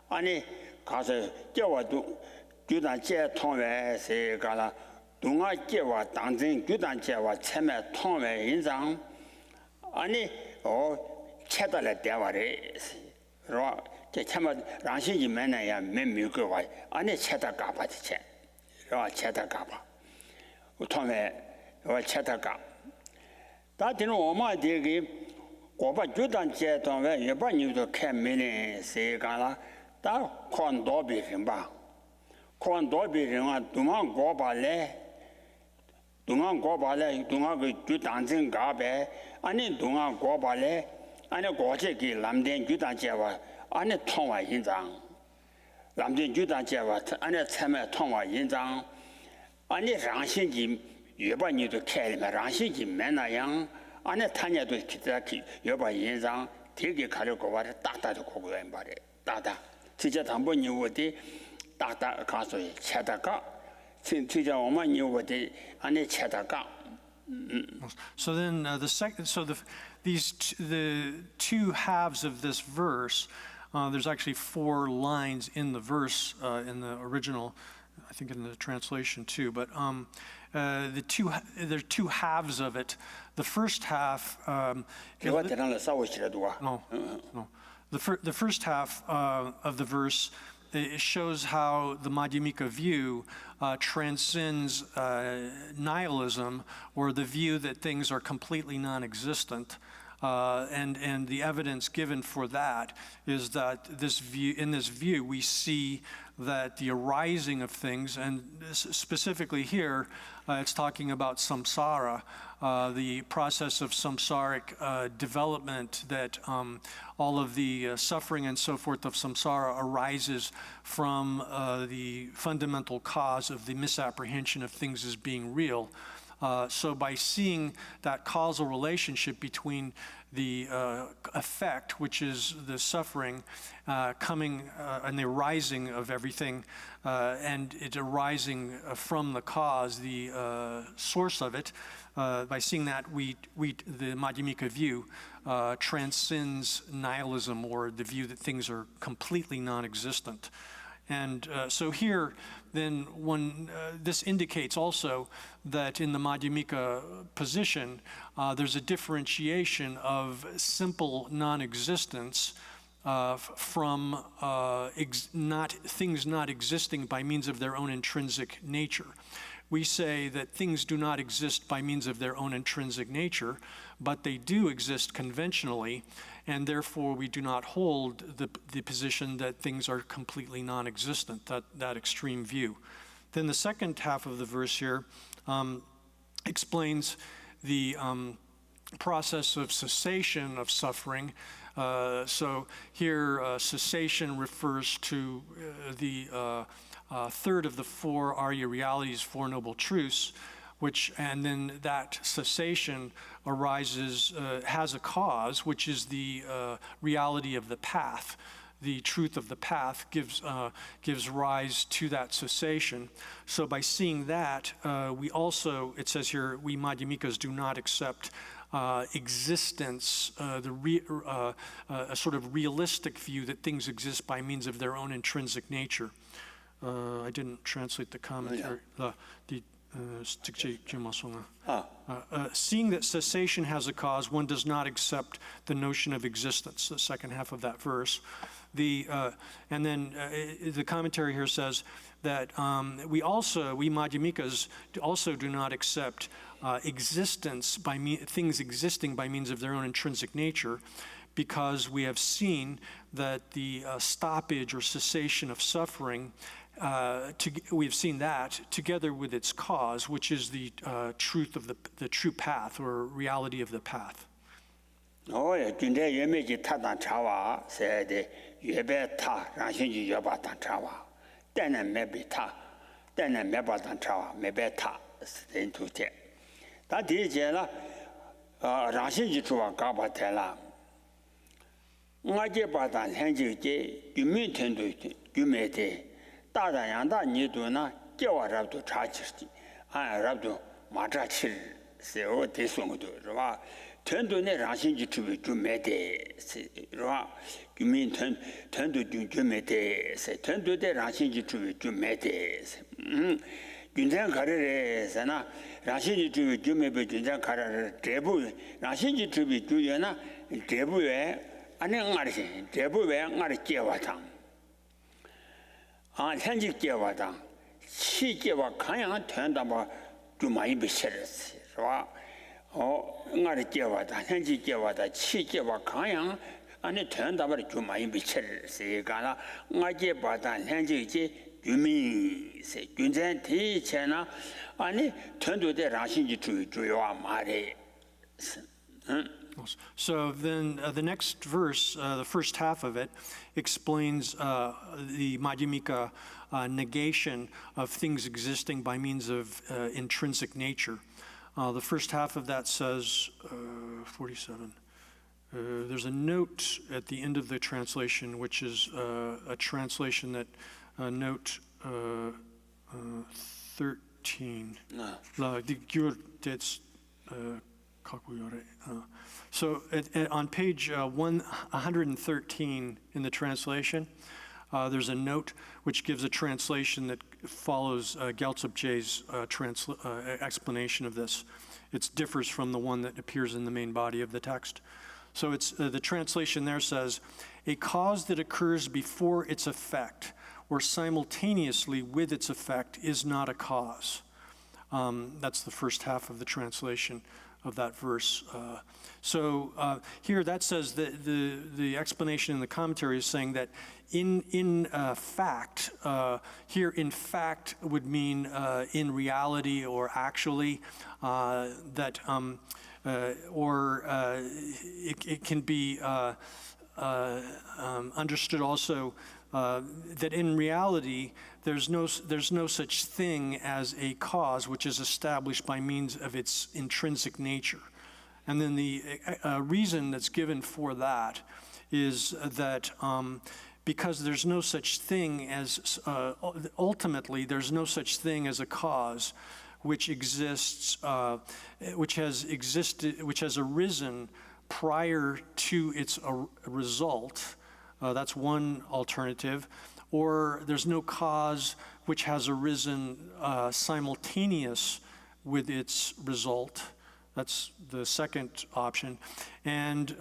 아니 가서叫我도 규단제 통외세 가라. 동아제와 당진 규단제와 참여 통외 인상 아니 체달에 대화래. 로 참여 랑신이 매나야 매미고와 아니 체다 가바지. 체다가봐. 우통에 체다가. 다들 엄마들이 고바 주단 제동에 여반유도 캠미네 세가라. 다 콘도비림바. 콘도비림아 동안 고발래. 동안 그 주단진 가베. 아니 동안 고발래. 아니 고제기 남된 주단 제와 아니 통화 인장. 남진 주단제와 안에 참여 통화 인장 아니 랑신지 여반이도 캐리면 랑신지 맨나양 안에 타냐도 기타기 여반 인장 되게 가려고 와래 딱딱도 고고 말에 딱딱 진짜 한번 이거디 딱딱 가서 채다가 진짜 오만 이거디 안에 채다가 So then the two halves of this verse. There's actually 4 lines in the verse in the original, I think in the translation too. But there are 2 halves of it. The first half. No. The first half of the verse it shows how the Madhyamika view transcends nihilism, or the view that things are completely non-existent. And the evidence given for that is that in this view we see that the arising of things, and specifically here it's talking about samsara, the process of samsaric development, that all of the suffering and so forth of samsara arises from the fundamental cause of the misapprehension of things as being real. So by seeing that causal relationship between the effect, which is the suffering coming and the arising of everything, and it arising from the cause, the source of it, by seeing that, the Madhyamika view transcends nihilism, or the view that things are completely non-existent. And so here, then, this indicates also that in the Madhyamika position, there's a differentiation of simple non-existence from things not existing by means of their own intrinsic nature. We say that things do not exist by means of their own intrinsic nature, but they do exist conventionally, and therefore we do not hold the position that things are completely non-existent, that extreme view. Then the second half of the verse here explains the process of cessation of suffering. So here cessation refers to the third of the 4 Arya realities, 4 noble truths, and then that cessation arises, has a cause, which is the reality of the path. The truth of the path gives rise to that cessation. So by seeing that, we also, it says here, we Madhyamikas do not accept existence, a sort of realistic view that things exist by means of their own intrinsic nature. I didn't translate the commentary. Seeing that cessation has a cause, one does not accept the notion of existence, the second half of that verse. And then the commentary here says that we Madhyamikas also do not accept existence things existing by means of their own intrinsic nature, because we have seen that the stoppage or cessation of suffering, we have seen that together with its cause, which is the truth of the true path, or reality of the path. 때는 매비타 때는 매바단 차와 매베타 인투테 다 디제라 라신지 주와 가바텔라 ngaje badan henji je yumin tendu yumete dada yanda nidu na jewa rabdu chachirti an rabdu macha chir se o de songdu rwa tendu ne rangshin ji chubi yumete se rwa yumin tendu yumete se tendu de rangshin ji chubi yumete se 균장 가르래 sana rangshin ji chubi yumebe 균장 가르래 대부 rangshin ji chubi yuyena 대부에 아니 응아르시 대부에 응아르 깨와당 아 현직 깨와당 시계와 강양 된다고 좀 많이 비슷했어 봐 응아르 깨와당 현직 깨와다 시계와 강양 아니 된다고 좀 많이 비슷했어 가나 응아제 바다 현직지 유민세 균전 대체나 아니 전도대 라신지 주요와 말해 So then the next verse, the first half of it, explains the Madhyamika negation of things existing by means of intrinsic nature. The first half of that says, 47, there's a note at the end of the translation, which is a translation that note 13. So on page 113 in the translation, there's a note which gives a translation that follows Gyaltsabje's explanation of this. It differs from the one that appears in the main body of the text. So it's the translation there says, a cause that occurs before its effect or simultaneously with its effect is not a cause. That's the first half of the translation of that verse. So here that says that the explanation in the commentary is saying that in fact, here in fact would mean in reality or actually, that it can be understood also that in reality there's no such thing as a cause which is established by means of its intrinsic nature. And then the reason that's given for that is that because there's no such thing as, ultimately there's no such thing as a cause which exists, which has arisen prior to its result. That's one alternative. Or there's no cause which has arisen simultaneous with its result. That's the second option. And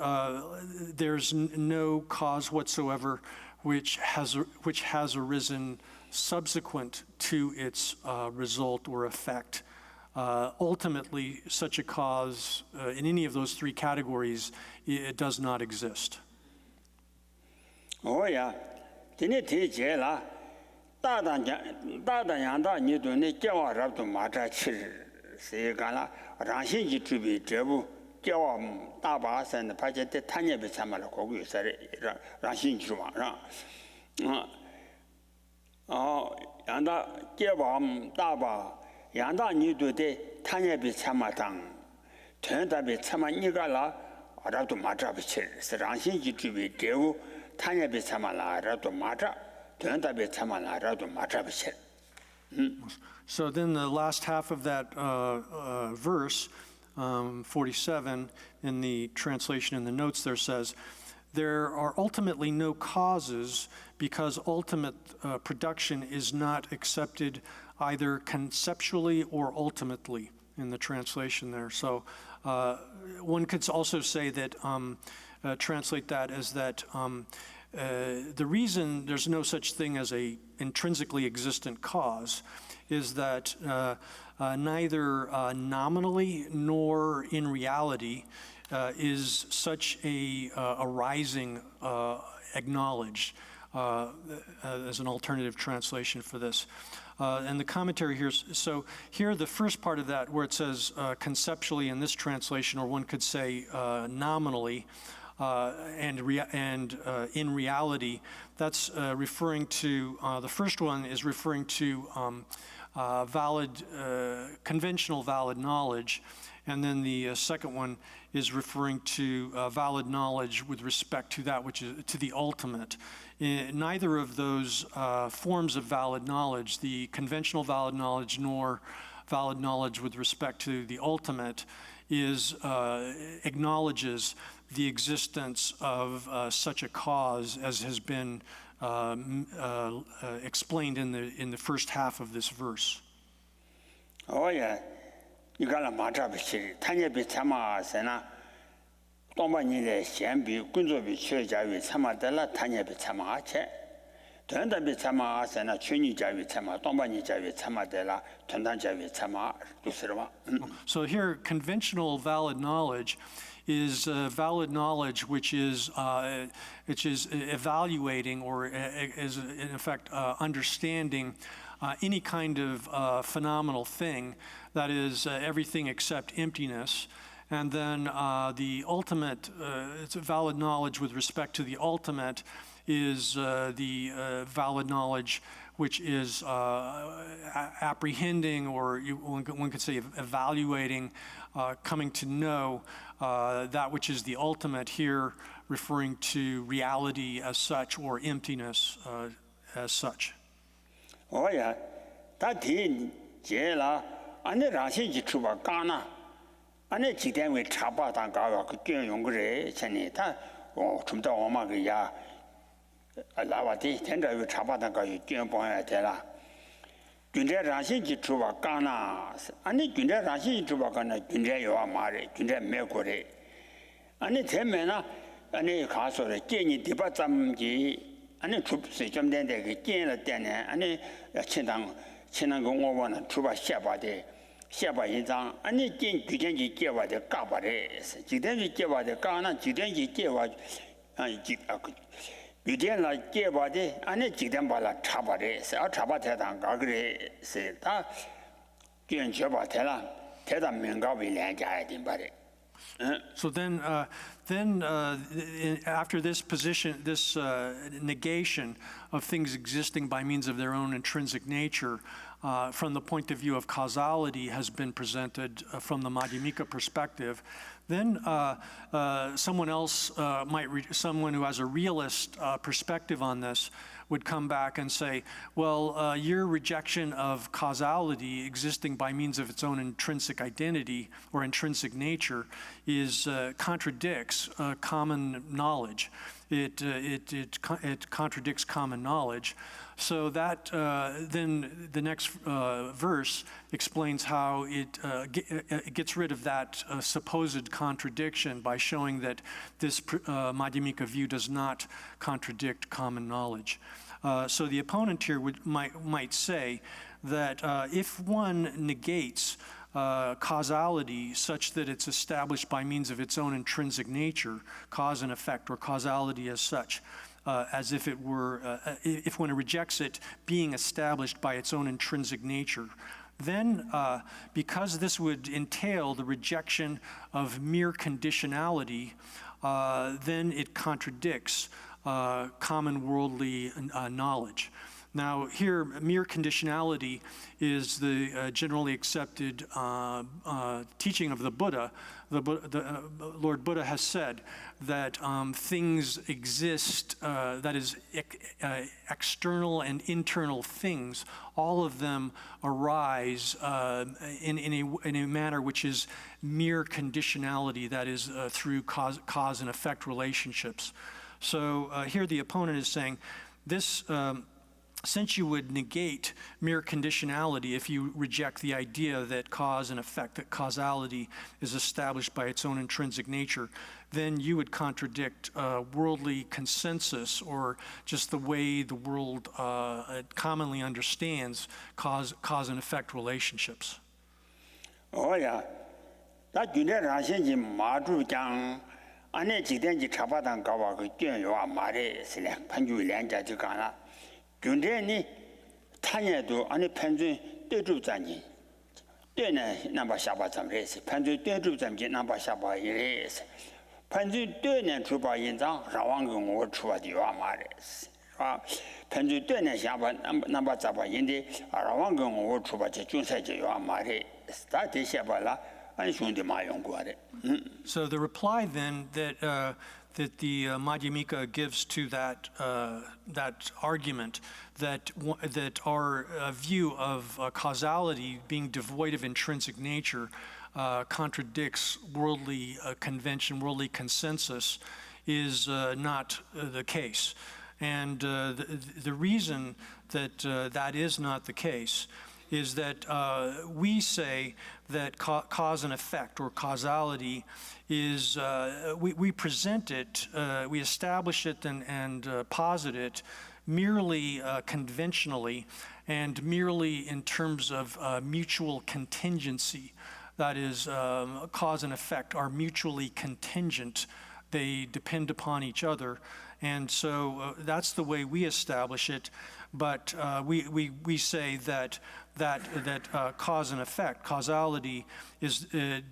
there's no cause whatsoever which has arisen subsequent to its result or effect. Ultimately, such a cause in any of those three categories, it does not exist. Oh yeah. 今天提起了大胆洋大你对那叫我rabdu macha chir谁干了让信息准备这部叫我大把山的把这的探验被参满了国规赛的让信息网上洋大叫我大把洋大你对的探验被参满当全大被参满你干了rabdu macha被chir是让信息准备这部 So then the last half of that verse, 47, in the translation in the notes there says, there are ultimately no causes because ultimate production is not accepted either conceptually or ultimately in the translation there. So one could also say that translate that as that the reason there's no such thing as a intrinsically existent cause is that neither nominally nor in reality is such a arising acknowledged as an alternative translation for this. And the commentary here, so here the first part of that where it says conceptually in this translation, or one could say nominally, and in reality. That's referring to, the first one is referring to conventional valid knowledge, and then the second one is referring to valid knowledge with respect to that which is to the ultimate. Neither of those forms of valid knowledge, the conventional valid knowledge nor valid knowledge with respect to the ultimate, acknowledges the existence of such a cause as has been explained in the first half of this verse. Oh yeah, you got a matter of shit. Tanya be Tama Sena. Don't buy any Shambi, Gunzo be Church, I will Tama della Tanya be Tama Che. Tunda be Tama Sena, Chuni Javi Tama, don't buy any Javi Tama della, Tunda Javi Tama, Lucerva. So here, conventional valid knowledge is valid knowledge which is evaluating or is in effect understanding any kind of phenomenal thing, that is everything except emptiness. And then the ultimate, it's a valid knowledge with respect to the ultimate is the valid knowledge which is apprehending, or one could say evaluating, coming to know that which is the ultimate, here referring to reality as such or emptiness as such. Oh yeah, that did Jela, and the Rashi Chuba Ghana, and the Chidan with Chapa and Gawa, Yungre, Chanita, or Chumta Omagaya, Alavati, Tender with Chapa and Gawa, Tela. Junde Rashi Chuba Ghana, and the Junde Rashi Chuba Ghana, Junde Yoamari, Junde Mercury, and the Temena, and the Castle, Jenny Dibatamji. And troops jump then they gain a den and a Chinang over and Truba Shabade, Shaba Yizang, and the Jin Judenji gave the Gabares, Judenji gave the Ghana, Judenji gave Judena gave body, and a Jidambala Tabares, or Tabata and Gagre, said that Jin Shabatella, Tedam Mengavi Lanja in body. So then after this position, this negation of things existing by means of their own intrinsic nature, from the point of view of causality, has been presented from the Madhyamika perspective. Then someone else someone who has a realist perspective on this would come back and say, well, your rejection of causality existing by means of its own intrinsic identity or intrinsic nature contradicts common knowledge. It contradicts common knowledge. So that then the next verse explains how it gets rid of that supposed contradiction by showing that this Madhyamika view does not contradict common knowledge. So the opponent here might say that if one negates causality such that it's established by means of its own intrinsic nature, cause and effect, or causality as such, as if it were, if one rejects it being established by its own intrinsic nature, then because this would entail the rejection of mere conditionality, then it contradicts common worldly knowledge. Now here, mere conditionality is the generally accepted teaching of the Buddha. The Lord Buddha has said that things exist, that is, external and internal things, all of them arise in a manner which is mere conditionality, that is, through cause and effect relationships. So here the opponent is saying this, since you would negate mere conditionality if you reject the idea that cause and effect, that causality is established by its own intrinsic nature, then you would contradict worldly consensus, or just the way the world commonly understands cause and effect relationships. Oh yeah, that you never answered him, Madu Jang. 안에 지den지 차바단 가와 그 뛰어요 말에 슬랭 판주 랭자지가나 균대니 타녀도 안에 편주 떼주자니 떼네 남바 샤바 잠레스 편주 떼주자니 남바 샤바 이레스 편주 되는 주바 인장 라왕은 我出的话嘛的啊편주 되는想法那么잡아 인데 라왕은 我出吧就准赛就话嘛的大体下吧啦 So the reply then that the Madhyamika gives to that argument that our view of causality being devoid of intrinsic nature contradicts worldly convention, worldly consensus, is not the case. And the reason that that is not the case is that we say that cause and effect or causality is, we present it, we establish it and posit it merely conventionally and merely in terms of mutual contingency. That is, cause and effect are mutually contingent. They depend upon each other. And so that's the way we establish it. But we say that cause and effect, causality,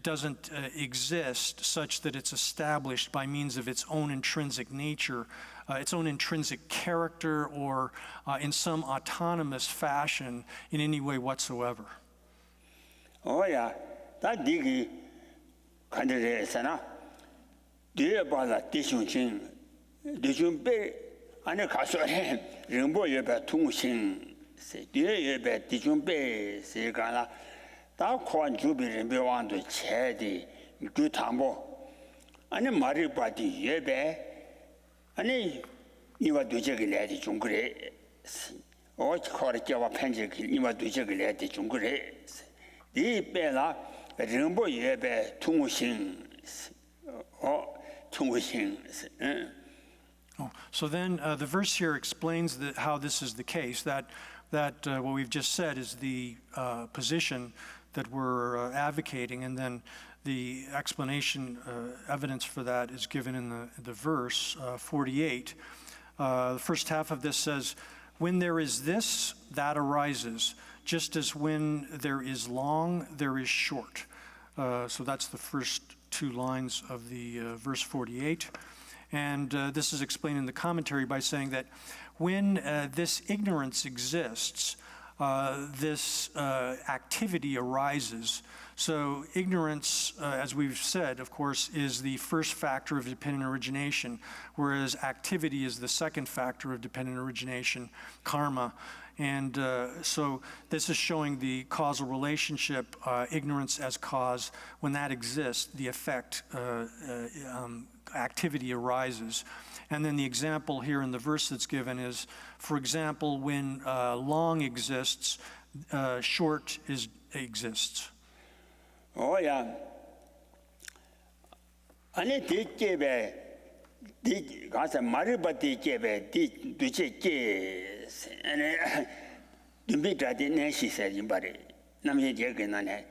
doesn't exist such that it's established by means of its own intrinsic nature, its own intrinsic character, or in some autonomous fashion in any way whatsoever. Oh yeah, that digi kanjere sana. Diye bala dishunjing, dishunbe ane kasore rinbo yebe tungxing. Diye yebe dishunbe se gana da kwan jubi rinbe wando che di ju tambo. Ane mari badi yebe ane iwa duje gile di jungre. O kore jawa penje iwa duje gile di jungre. Di bela rinbo yebe tungxing. So then the verse here explains how this is the case, that what we've just said is the position that we're advocating, and then the explanation, evidence for that is given in the verse 48. The first half of this says, when there is this, that arises, just as when there is long, there is short. So that's the first two lines of the verse 48. And this is explained in the commentary by saying that when this ignorance exists, this activity arises. So ignorance, as we've said, of course, is the first factor of dependent origination, whereas activity is the second factor of dependent origination, karma. And so this is showing the causal relationship, ignorance as cause. When that exists, the effect, activity arises. And then the example here in the verse that's given is, for example, when long exists, short exists. Oh yeah. Ane di jebe, di gasa mariba di jebe, di duche je, ane dumbita di neshi se jimbari, namye jege nane,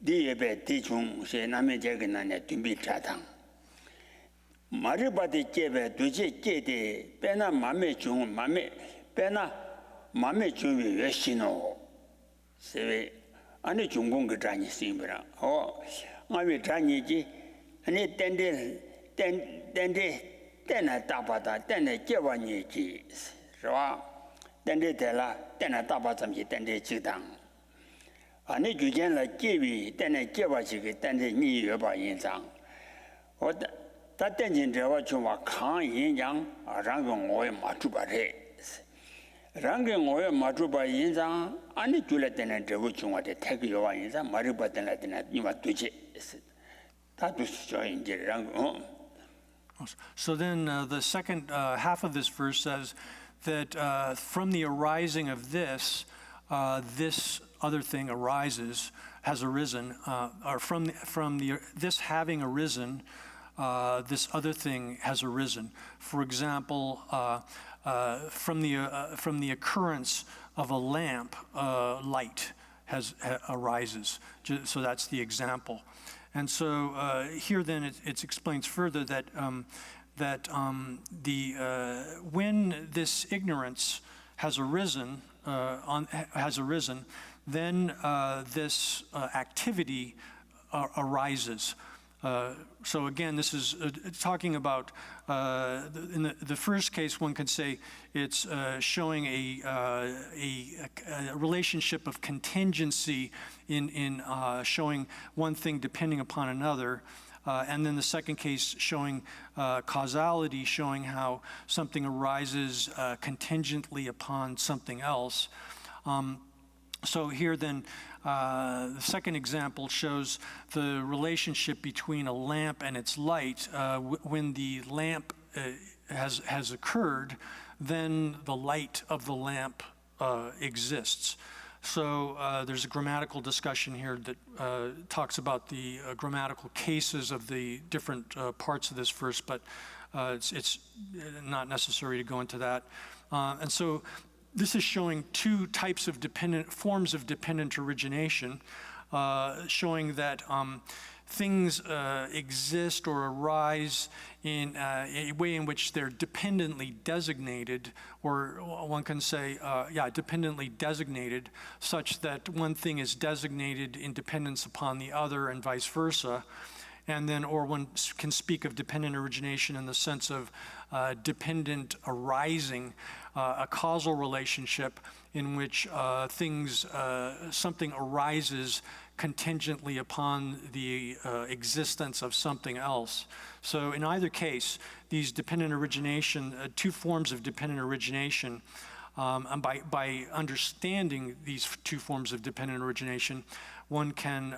di yebe di chung se namye jege nane dumbita tang. Mariba di jebe, duche je de, pena mame chung, pena mame chung yeshino, sewe. Ane 중공 그 장이 심이라. 아미 장이지. 아니 땐데 따바다 땐데 제와니지.是吧? 땐데 대라 땐나 따바점지 땐데 지당. 아니 주견라 제위 땐데 제와지기 땐데 니 여바 인상. 다 땐진 저와 좀와 강 인장 아랑용 오에 맞추바래. 랑게 오에 맞추바 인상 아니 줄레때는 저거 중화대 태교와 인상 말을 받는 데나 이마 두지 다도 시죠 이제 랑 So then the second half of this verse says that from the arising of this, this other thing arises, has arisen, or from this having arisen, this other thing has arisen. For example, from the occurrence of a lamp, light arises. So that's the example. And so here then it explains further that when this ignorance has arisen, then this activity arises. So again, this is talking about, in the first case, one could say it's showing a relationship of contingency in showing one thing depending upon another. And then the second case showing causality, showing how something arises contingently upon something else. So here then, the second example shows the relationship between a lamp and its light. When the lamp has occurred, then the light of the lamp exists. So there's a grammatical discussion here that talks about the grammatical cases of the different parts of this verse, but it's not necessary to go into that. And so this is showing two types of forms of dependent origination, showing that things exist or arise in a way in which they're dependently designated, or one can say, dependently designated, such that one thing is designated in dependence upon the other and vice versa. And then, or one can speak of dependent origination in the sense of dependent arising, a causal relationship in which something arises contingently upon the existence of something else. So in either case, these dependent origination, two forms of dependent origination, and by understanding these two forms of dependent origination, one can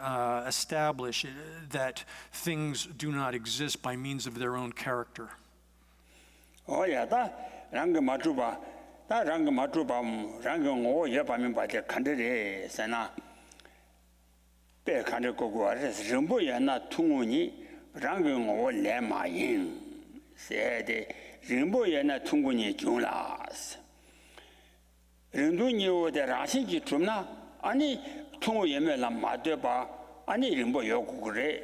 establish that things do not exist by means of their own character. Oh yeah, that rang matuba, rang ngo ye ba min ba de kandere sana. Be kande ko go res rimbo ya na tungu ni rang ngo le ma yin. Se de rimbo ya na tungu ni jung las. rindu ni wo de rasin ji tumna ani 통호 예매라 마되바 아니 림보 요구그래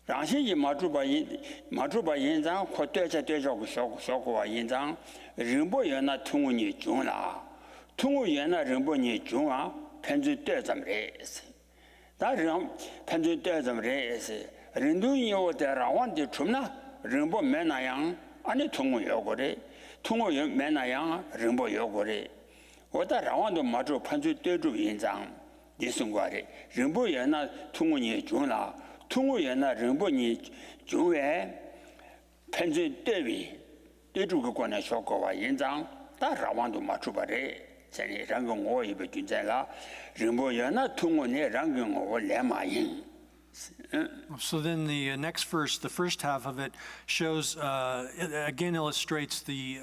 라신이 마주바 인장 코대자 되자고 쇼고와 인장 림보 연나 통훈이 중라 통호 연나 림보니 중아 편지 되점레스 다른 편지 되점레스 린두이 요데 라완디 tum나 림보 매나양 아니 통호 요구래 통호 매나양 림보 요구래 오다 라완도 마주 편지 되주 인장 디승과리 림보연나 통문이 중라 통문연나 림보니 중에 편지 대비 대주가 관한 효과와 인장 다라완도 맞추바래 전에 랑공 오이베 준자라 림보연나 통문이 랑공 오 레마인. So then the next verse, the first half of it shows, again illustrates the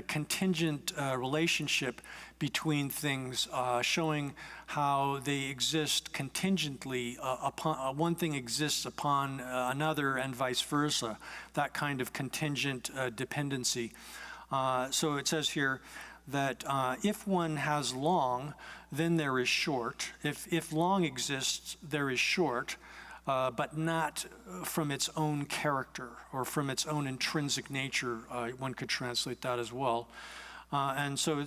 contingent relationship between things, showing how they exist contingently upon one thing exists upon another and vice versa, that kind of contingent dependency. So it says here that if one has long, then there is short. If long exists, there is short, but not from its own character or from its own intrinsic nature. One could translate that as well. And so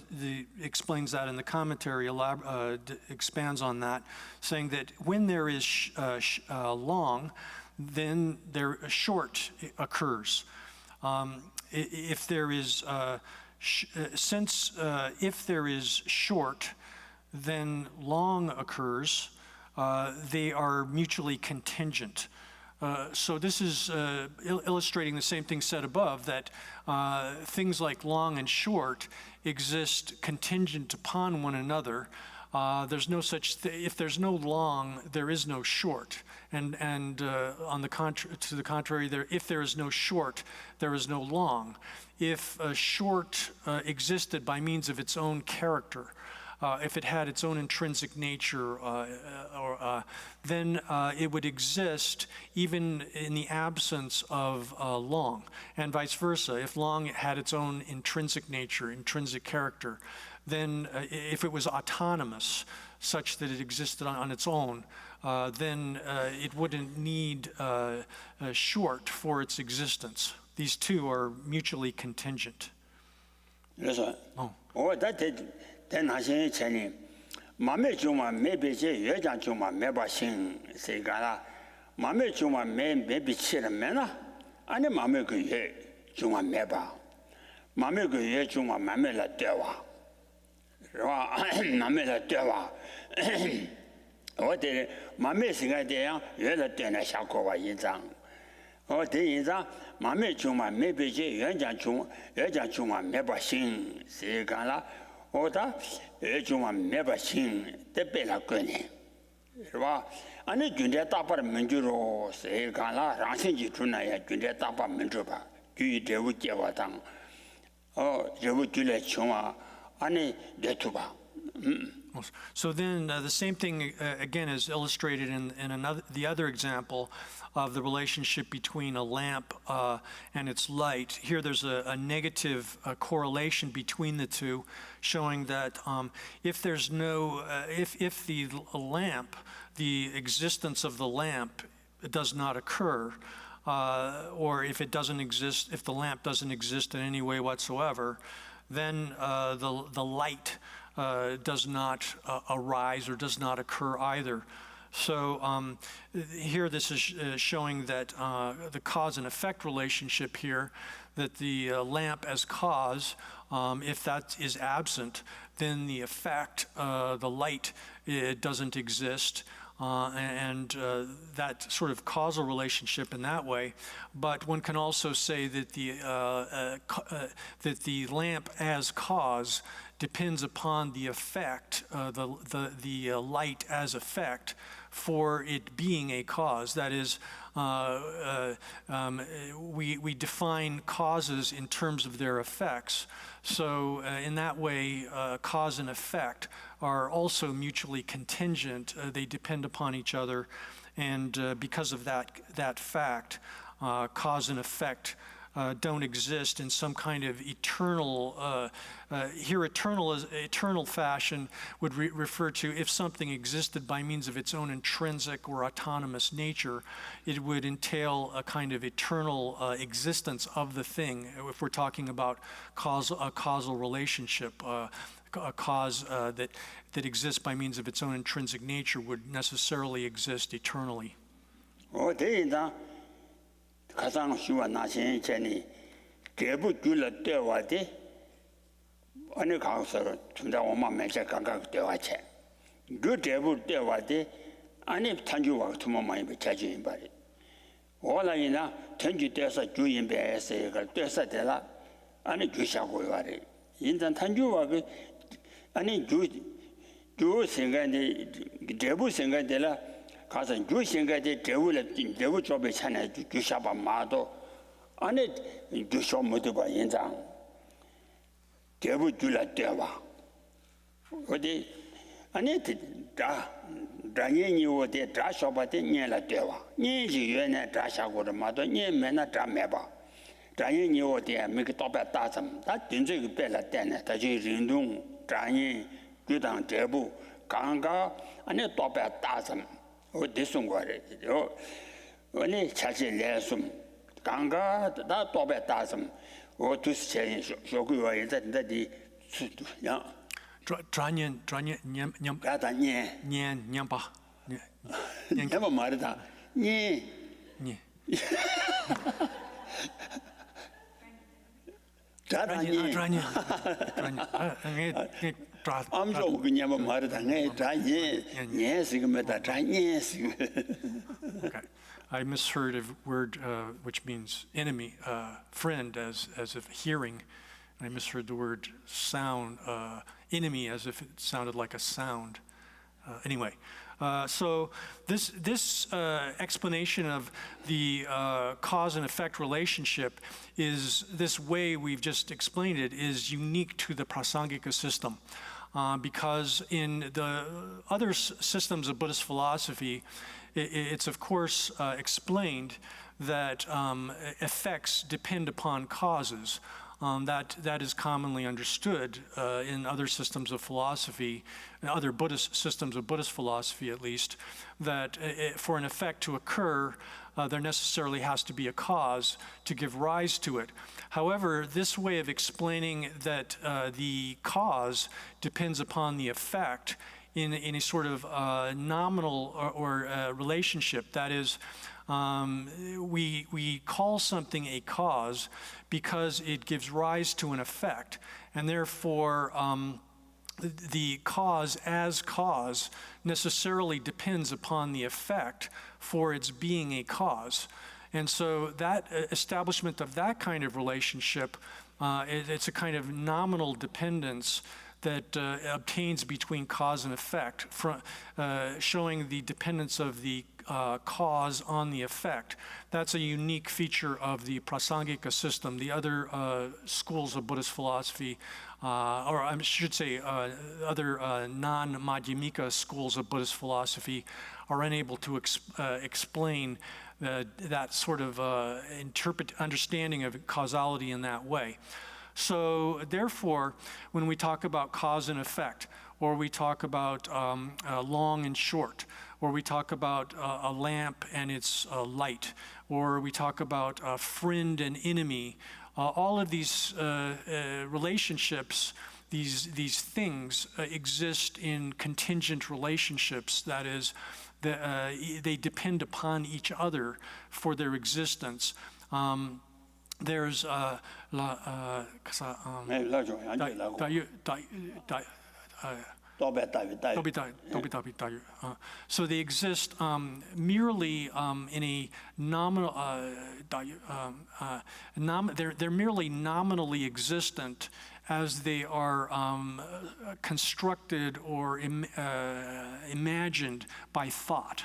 explains that in the commentary, expands on that, saying that when there is long, then short occurs. If there is if there is short, then long occurs. They are mutually contingent. So this is illustrating the same thing said above, that things like long and short exist contingent upon one another. There's no such if there's no long, there is no short. And on the to the contrary, if there is no short, there is no long. If a short existed by means of its own character, if it had its own intrinsic nature, then it would exist even in the absence of long, and vice versa. If long had its own intrinsic nature, intrinsic character, then if it was autonomous, such that it existed on its own, then it wouldn't need short for its existence. These two are mutually contingent. Yes, then I say, Chenny, Mamma Juma, maybe Yajan Juma, Meba Sing, Segala, 마음에 중만 매 비치는 매나 아니 마음에 그에 중만 매봐 마음에 그에 중만 마음에라 되와 와 마음에라 되와 어때 마음에 생각돼야 왜라 되나 샤고와 인장 어때 인장 마음에 중만 매 비치 연장 중만 매봐 신 세간라 오다 중만 매봐 신 대배라 거니是吧？俺那军队大把的民主咯，谁干了？让星期出那些军队大把民主吧，就这务结果当，这务就来穷啊，俺那来图吧，So then the same thing again is illustrated in the other example of the relationship between a lamp and its light. Here there's a negative correlation between the two, showing that if there's no, if the lamp, the existence of the lamp does not occur, or if it doesn't exist, if the lamp doesn't exist in any way whatsoever, then the light does not arise or does not occur either. So here this is showing that the cause and effect relationship here, that the lamp as cause, if that is absent, then the effect, the light, it doesn't exist. And that sort of causal relationship in that way. But one can also say that the lamp as cause depends upon the effect, the light as effect, for it being a cause. That is, we define causes in terms of their effects. So in that way, cause and effect are also mutually contingent. They depend upon each other. And because of that fact, cause and effect don't exist in some kind of eternal, here eternal fashion would refer to if something existed by means of its own intrinsic or autonomous nature, it would entail a kind of eternal existence of the thing. If we're talking about a causal relationship, a cause that exists by means of its own intrinsic nature would necessarily exist eternally. 가장 쉬운 나신 전에 대부줄을 때와대 어느 가서 중다 오만 매체 각각 때와체 그 대부 때와대 아니 탄주와 투모만이 배차주인 바리 원래나 전주 때서 주인배에서 그 때서 되라 아니 주샤고 와리 인단 탄주와 그 아니 주 생각에 대부 생각되라 가서 주 생각에 대부 쪽에 차네 주샤바 마도 아니 주쇼 모두 봐 인장 대부 줄라 때와 어디 아니 다니니 어디 다쇼바데 녀라 때와 녀지原来다샤고를 마도 녀매나 다매봐 다니니 어디 미그 도배 다점 다 된저 그 배라 때네 다지 린동 다니 규당 대부 강가 아니 도배 다점 어디 송거래 어니 차지 내숨 강가 다 도배 다점 어두스 제 쇼구와 인자인데 야 드라년 냠 가다니 냠바 내가 말이다 니 자다니 드라년 암조 그냥 말이다 네 자니 예스금에다 자니 Okay. I misheard a word which means enemy, friend, as if hearing. I misheard the word sound, enemy, as if it sounded like a sound. Anyway, so this explanation of the cause and effect relationship is this way we've just explained it is unique to the Prasangika system. Because in the other systems of Buddhist philosophy, it's of course explained that effects depend upon causes. That is commonly understood in other systems of philosophy, in other Buddhist systems of Buddhist philosophy at least, that for an effect to occur, there necessarily has to be a cause to give rise to it. However, this way of explaining that the cause depends upon the effect in a sort of nominal or relationship. That is, we call something a cause because it gives rise to an effect, and therefore the cause as cause necessarily depends upon the effect for its being a cause. And so that establishment of that kind of relationship, it's a kind of nominal dependence that obtains between cause and effect, showing the dependence of the cause on the effect. That's a unique feature of the Prasangika system. The other schools of Buddhist philosophy, or I should say other non-Madhyamika schools of Buddhist philosophy, are unable to explain that sort of understanding of causality in that way. So therefore, when we talk about cause and effect, or we talk about long and short, or we talk about a lamp and its light, or we talk about friend and enemy, all of these relationships, these things exist in contingent relationships. That is, they depend upon each other for their existence. There's so they exist merely in a nominal. They're merely nominally existent as they are constructed or imagined by thought.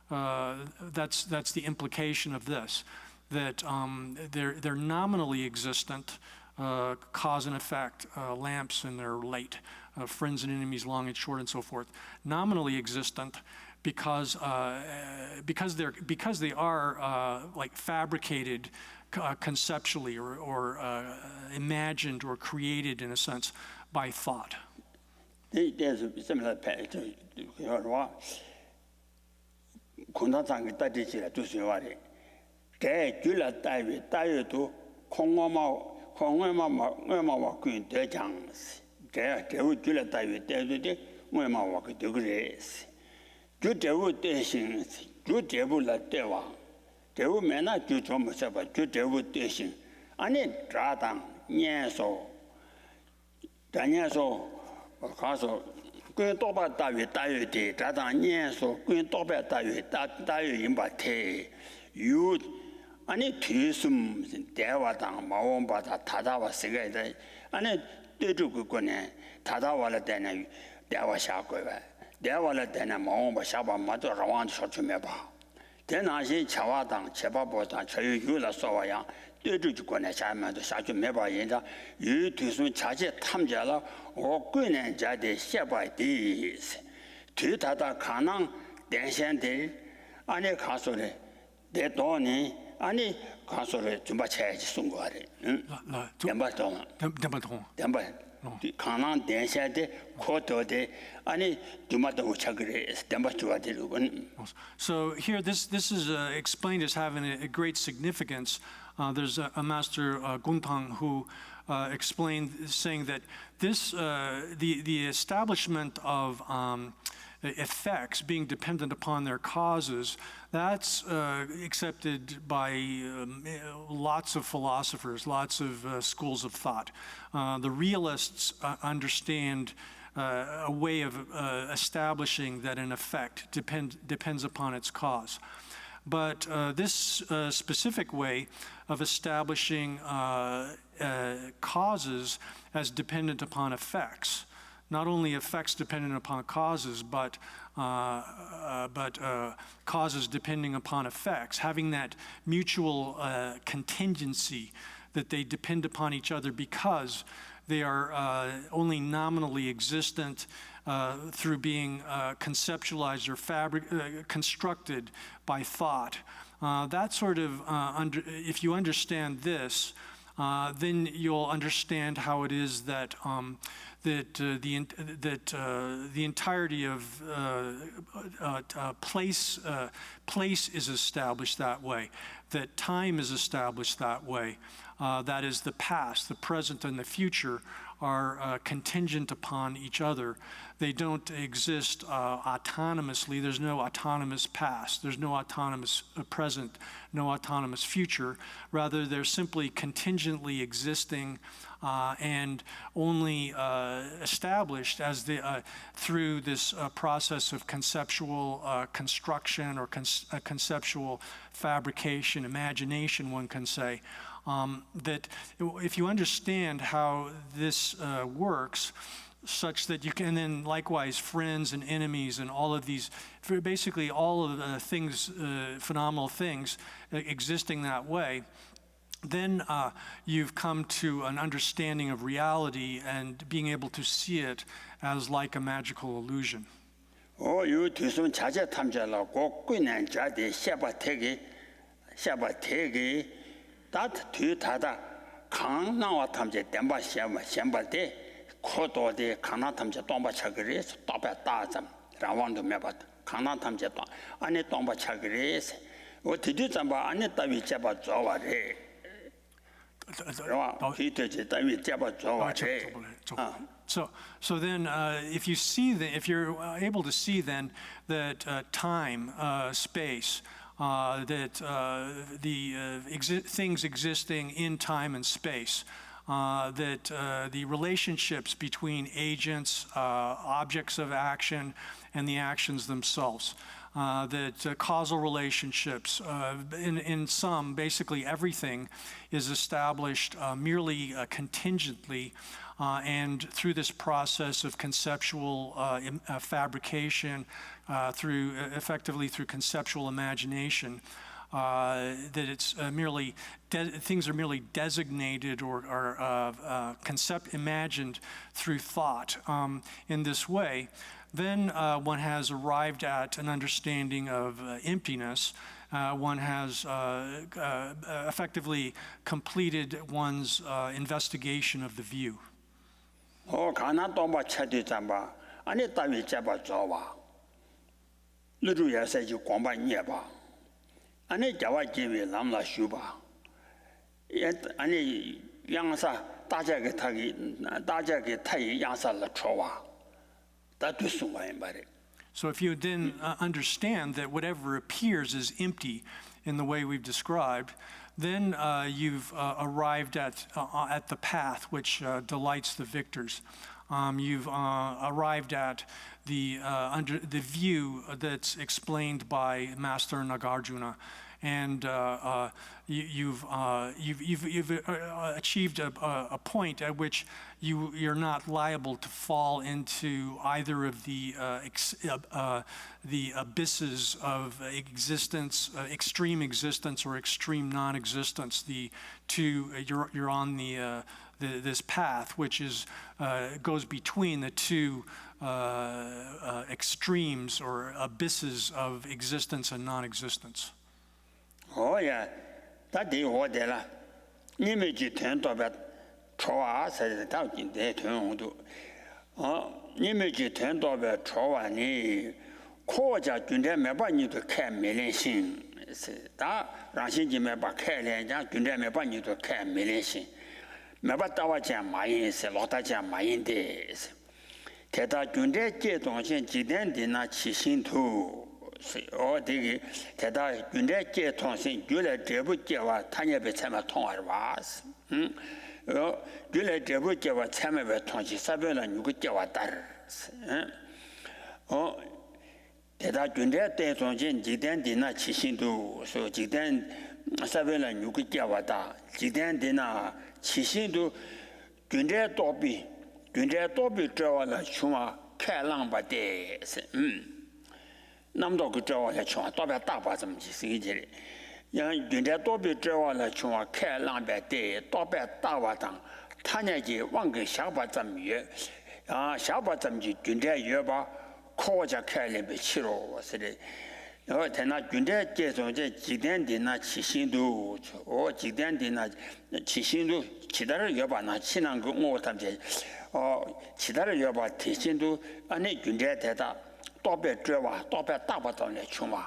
That's the implication of this. That they're nominally existent, cause and effect, lamps and their light, friends and enemies, long and short, and so forth. Nominally existent because they are like fabricated conceptually or imagined or created in a sense by thought. There's similar to Gula David to Kongoma Queen de Jangs. Gula David, Wema walk to grace. Good devil dashings, good devil like Deva. Devil may not do to myself, but good devil dashing. I need Dradan, Nyanso, Danyaso, or Castle. Queen Toba David, Dradan, Nyanso, Queen Toba David, in Bate. You. 아니 뒤숨 대화당 마원바다 다다와 세계에 아니 되주고 거네 다다와라 되네 대화 샤고에 대화라 되네 마원바 샤바 마도 라완 쇼츠메 봐 대나시 차와당 제바보다 저유유라 소와야 되주고 거네 샤마도 샤주메 봐 인자 유 뒤숨 자제 탐자라 오quene 자데 샤바디 뒤다다 가능 대신데 아니 가소래 내 돈이 아니 가서를 좀 받쳐야지 송거하래. 응? demba통. 가난 대셔대 코도대 아니 두마도 차그래 demba토가 되는. So here this is explained as having a great significance. There's a master Guntang who explained saying that this the establishment of effects being dependent upon their causes, that's accepted by lots of philosophers, lots of schools of thought. The realists understand a way of establishing that an effect depends upon its cause. But this specific way of establishing causes as dependent upon effects, not only effects dependent upon causes, but causes depending upon effects, having that mutual contingency that they depend upon each other because they are only nominally existent through being conceptualized or constructed by thought. That sort of, if you understand this, then you'll understand how it is that the entirety of place is established that way, that time is established that way. That is, the past, the present, and the future are contingent upon each other. They don't exist autonomously. There's no autonomous past. There's no autonomous present, no autonomous future. Rather, they're simply contingently existing and only established as through this process of conceptual construction or conceptual fabrication, imagination, one can say. That if you understand how this works, such that you can, and then likewise friends and enemies and all of these, basically all of the things, phenomenal things existing that way, then you've come to an understanding of reality and being able to see it as like a magical illusion. 요 뒤숨 자제 탐자라고 꾸는 자대 샤바테기 다 뒤다다 강나와 탐제 땜바 셴바데 코도데 강나 탐제 동바 차그레스 또바 따잠 라왕도 메바 강나 탐제 또 안에 동바 차그레스 어 뒤뒤 잠바 안에 따위 잡아 줘와래 So then, if you see if you're able to see then that time, space, that things existing in time and space, that the relationships between agents, objects of action, and the actions themselves. That causal relationships, in sum, basically everything is established merely contingently, and through this process of conceptual fabrication, effectively through conceptual imagination, that it's merely things are merely designated or imagined through thought. In this way, then one has arrived at an understanding of emptiness. One has effectively completed one's investigation of the view. 가나 동바 차디 잠바 안에 따위 잡아 줘와 루루야세 지 공바 녀바 안에 자와 지위 남라 슈바 안에 양사 다자게 타이 양사를 줘와 So if you then understand that whatever appears is empty in the way we've described, then you've arrived at the path which delights the victors. You've arrived at the view that's explained by Master Nagarjuna, and you've achieved a point at which you're not liable to fall into either of the abysses of existence, extreme existence or extreme non-existence. You're on this path which goes between the two extremes or abysses of existence and non-existence. Oh yeah, that day what they la. Nimiji turn to bed. Choa said the in there turn to. Nimiji turn to bed. Choa ni. Koja Junde Meba need to care million. That Rashi Meba care and Junde Meba need to care million. Meba Tawa Jam Mayin, Selota Jam Mayin days. Teta Junde Jeton Jiden did not Chishin too. or the Tada Junde Tongsin, Jula Debu Java, Tanya Betama Tongar was. Jula Debu Java, Tama Betonji, Sabella, and Yukujawa Dar. Oh, Tada Junde Tongsin, Jiden did not Chishindu, so Jiden Sabella, and Yukujawa Dar, Jiden did not Chishindu, Junde Tobi, Travala, Chuma, Kalang Bade. Namdo could draw a chua, Toba Tabasm, Sigiri. Young Junde Tobi draw a chua, Care Lambert Day, Toba Tawatan, Tanyaji, Wanga Shabatam Ye, Shabatam Junde Yuba, Koja Kalim Chiro, said it. No, Tana Junde Jason, Jiden did not Chishindu, or Jiden did not Chishindu, Chidara Yuba, not Chinangu Motam, or Chidara Yuba, Tishindu, and Junde Teta. Tobe Dreva, Tobe Tabaton, Chuma.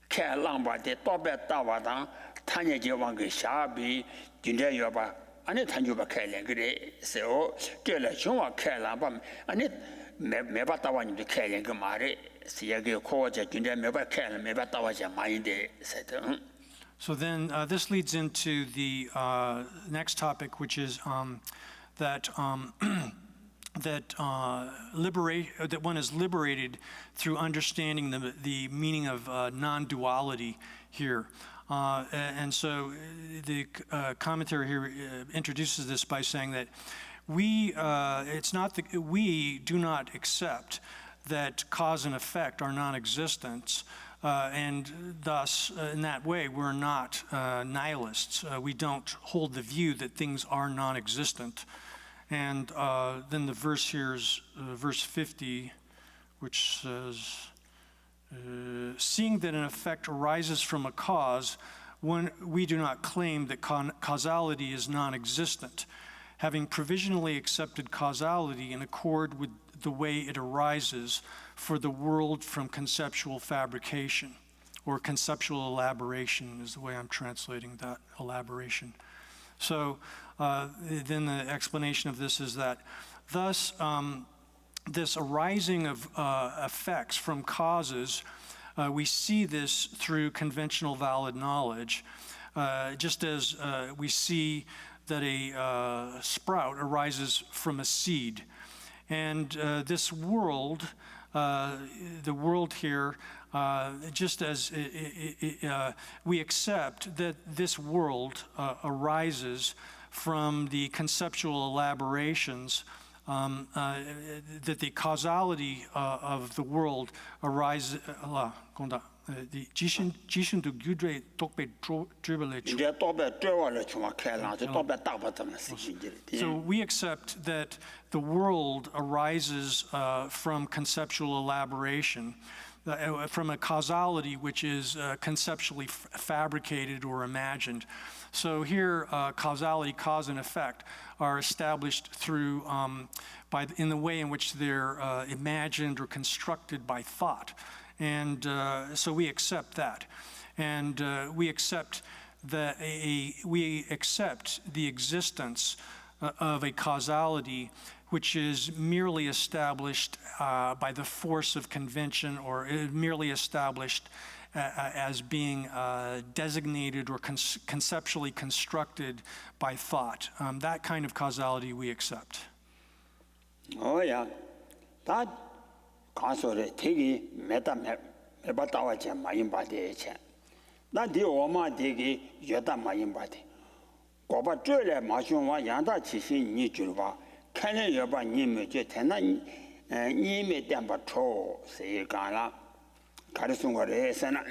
Care Lamba, the Tobe Tabatan, Tanya Giovangi Shabi, Junde Yoba, 아니 단주바 캐래 그래 세요 저래 중화 캐라밤 아니 매바다와님도 캐래 그 말에 세게 코어제 준대 매바 캐래 매바다와자 마인데 세트 So then this leads into the next topic, which is that that one is liberated through understanding the meaning of non-duality here. And so the commentary here introduces this by saying that we do not accept that cause and effect are non-existent. And thus, in that way, we're not nihilists. We don't hold the view that things are non-existent. And then the verse here is verse 50, which says, seeing that an effect arises from a cause, we do not claim that causality is non-existent, having provisionally accepted causality in accord with the way it arises for the world from conceptual fabrication, or conceptual elaboration is the way I'm translating that, elaboration. So then the explanation of this is that thus this arising of effects from causes, we see this through conventional valid knowledge, just as we see that a sprout arises from a seed. And this world, the world here, just as we accept that this world arises from the conceptual elaborations, that the causality of the world arises. So we accept that the world arises from conceptual elaboration, from a causality which is conceptually fabricated or imagined. So here, causality, cause and effect, are established through in the way in which they're imagined or constructed by thought. And so we accept that, and we accept the existence of a causality which is merely established by the force of convention, or merely established as being designated or conceptually constructed by thought. That kind of causality we accept. Oh yeah, that 가서래 되게 메바다와제 마인바데 체 나디 오마 되게 여다 마인바데 고바 쪼래 마숑와 양다 치신 니 줄바 칸에 여바 니메제 테나 니메 땜바 초 세가라 가르송거래 세나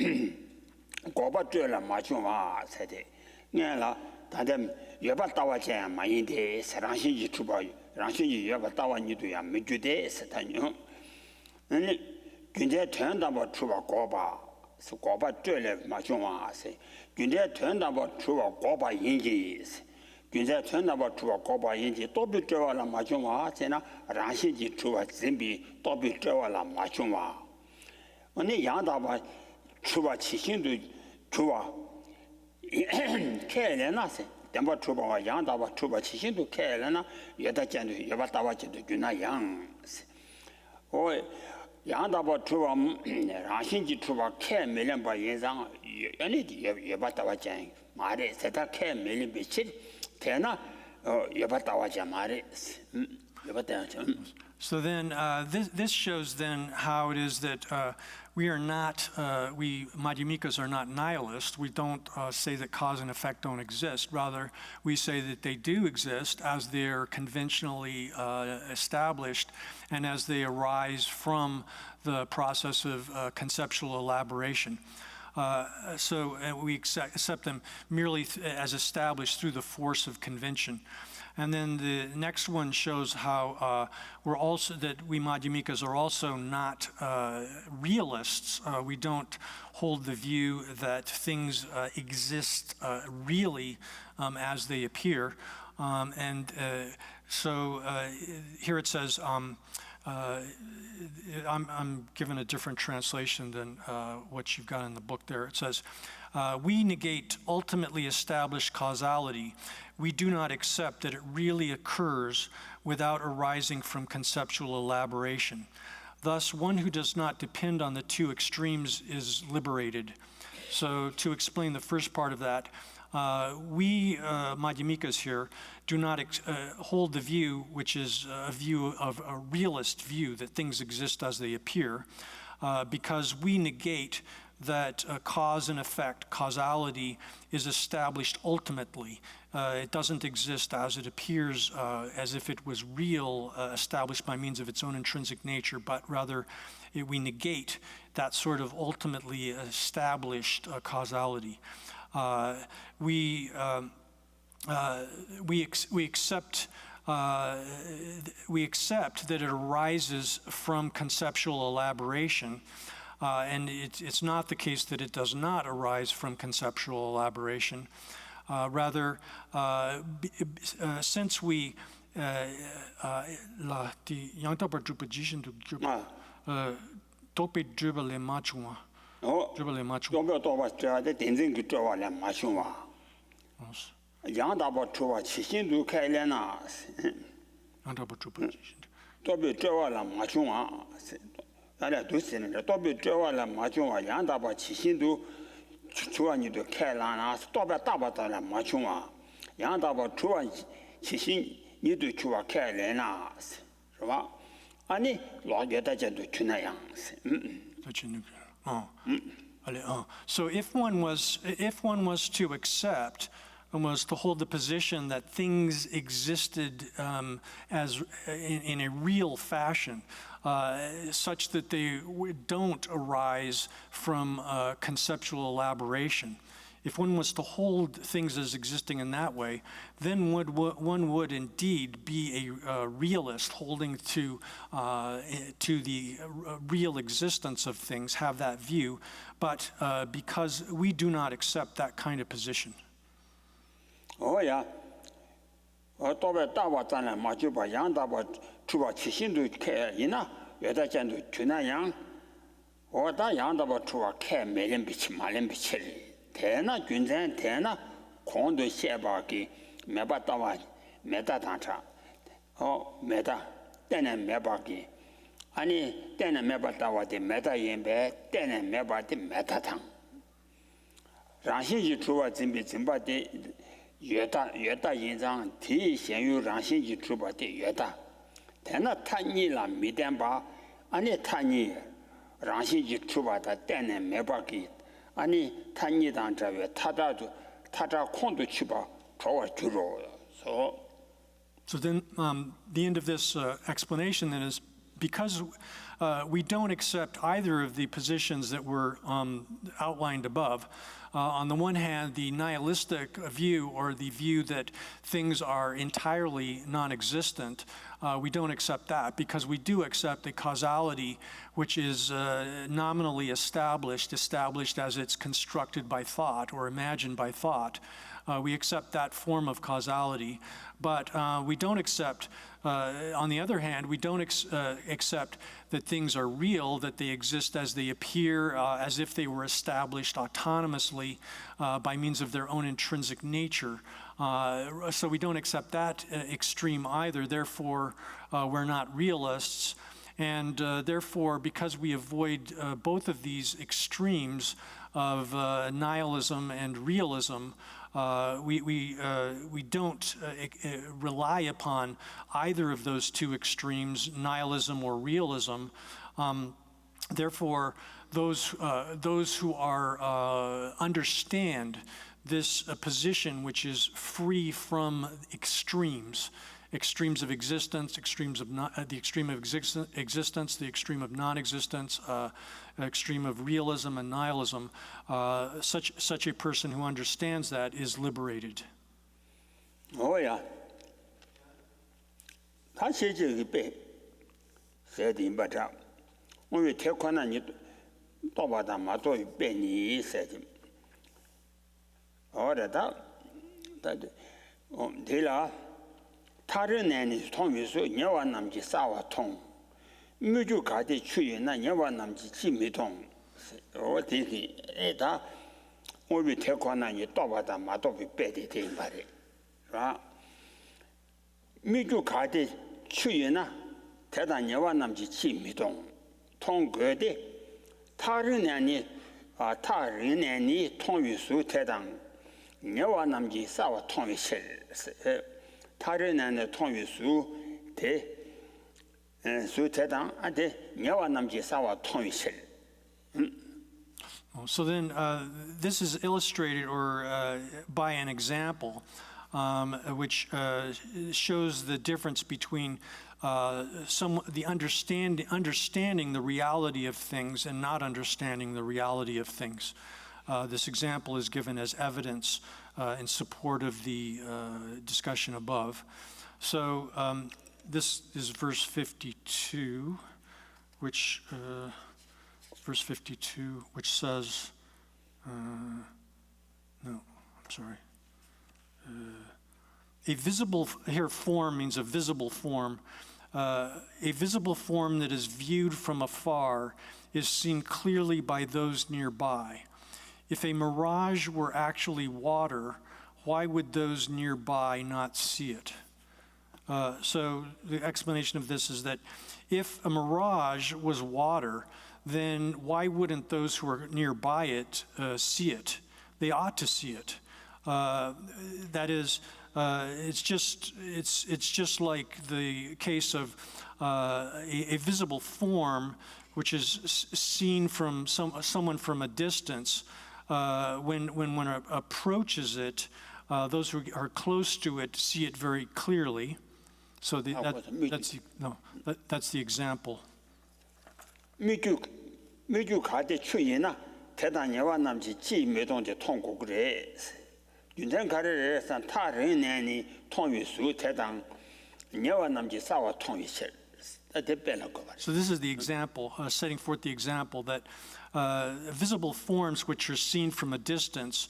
고바 쪼래 마숑와 세데 냐라 다데 여바다와제 마인데 사랑신지 주바 랑신지 여바다와 니도야 메주데 세타뇨 아니 근데 된다고 추바 고바 고바 쪼래 마숑와세 근데 된다고 추바 고바 인지 근데 된다고 추바 고바 인지 또비 쪼와라 마숑와세나 랑신지 추바 진비 또비 쪼와라 마숑와 아니 양다바 추바 치신도 추바 캐레나세 담바 추바와 양다바 추바 치신도 캐레나 여다잔도 여바다와지도 주나양 오 양다바 추바 라신지 추바 캐 메련바 예상 아니 여바다와잔 말에 세다 캐 메련 비치 되나 여바다와자 말에 여바다와자. So then this shows then how it is that we are not, we Madhyamikas are not nihilists. We don't say that cause and effect don't exist. Rather, we say that they do exist as they're conventionally established and as they arise from the process of conceptual elaboration. So we accept them merely as established through the force of convention. And then the next one shows how that we Madhyamikas are also not realists. We don't hold the view that things exist really as they appear. So here it says, I'm given a different translation than what you've got in the book there. It says, we negate ultimately established causality. We do not accept that it really occurs without arising from conceptual elaboration. Thus, one who does not depend on the two extremes is liberated. So to explain the first part of that, we, Madhyamikas here, do not hold the view, which is a view of a realist view, that things exist as they appear, because we negate that cause and effect, causality, is established ultimately. It doesn't exist as it appears, as if it was real, established by means of its own intrinsic nature, but rather we negate that sort of ultimately established causality. We accept that it arises from conceptual elaboration, and it's not the case that it does not arise from conceptual elaboration. Rather, since we So if one was to accept and was to hold the position that things existed as in a real fashion, such that they don't arise from conceptual elaboration, if one was to hold things as existing in that way, then one would indeed be a realist, holding to the real existence of things, have that view. But because we do not accept that kind of position. Oh yeah. Tobe dawa zan ma ju ba yang da ba chu ba qi xin du ke ina ye da jian du ju na yang wo da yang da ba chu ba ke me len bi qi ma len bi qi li te na jun zhen te na kong du xie ba ge me ba da wa me da dan cha o me da den ne me ba ge ani den ne me ba da wa de me da yin be den ne me ba de me da tang ran xin ji chu ba jin bi jin ba de 越大印章体现有让信息出版的越大，但那他你了没点把，俺那他你让信息出版的但呢没把给，俺那他你当这位他这空度去吧，找我就着了，So then, the end of this explanation then is because we don't accept either of the positions that were outlined above. On the one hand, the nihilistic view, or the view that things are entirely non-existent, we don't accept that, because we do accept a causality which is nominally established as it's constructed by thought or imagined by thought. We accept that form of causality, but we don't accept, on the other hand, we don't accept that things are real, that they exist as they appear, as if they were established autonomously by means of their own intrinsic nature. So we don't accept that extreme either. Therefore, we're not realists. And therefore, because we avoid both of these extremes of nihilism and realism, we don't rely upon either of those two extremes, nihilism or realism. Therefore, those who are understand this position, which is free from extremes of existence, the extreme of existence, the extreme of non-existence, extreme of realism and nihilism, such a person who understands that is liberated. Oh yeah. 他写这个背，写的不着，我有条款呢，你到把他妈做背你写的，我的他对了。 他人呢，你同于说，你话那么去啥话通， 미주 가대 추이나 여와 남지 지미동 어디디 에다 오비 태권나니 또바다 마도비 빼대 대 말이 라 미주 가대 추이나 대단 여와 남지 지미동 통거대 타르냐니 타르냐니 통위수 대당 여와 남지 사와 통위실 타르냐니 통위수 대 So then this is illustrated by an example which shows the difference between understanding the reality of things and not understanding the reality of things. This example is given as evidence in support of the discussion above. So this is verse 52, which says, a visible, here form means a visible form. A visible form that is viewed from afar is seen clearly by those nearby. If a mirage were actually water, why would those nearby not see it? So the explanation of this is that if a mirage was water, then why wouldn't those who are nearby it see it? They ought to see it. That is, it's just like the case of a visible form, which is seen from someone from a distance. When one approaches it, those who are close to it see it very clearly. So that's the example. 미주 가대 추이나 대단여와 남지 지매동의 통고 그래. 윤전 가래에서 타르네니 통위수 대당 여와 남지 사와 통위실. So this is the example, setting forth the example that visible forms which are seen from a distance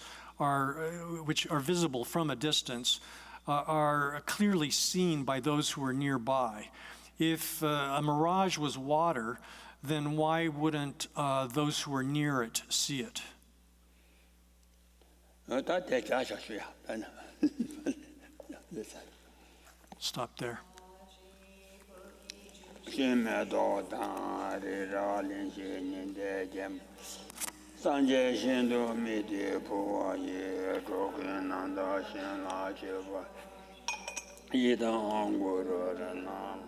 which are visible from a distance are clearly seen by those who are nearby. If a mirage was water, then why wouldn't those who are near it see it? Stop there. Sanje Shindo Midi Pua Ye Jokin Nanda Shin La Chiba Yidang Guru Nam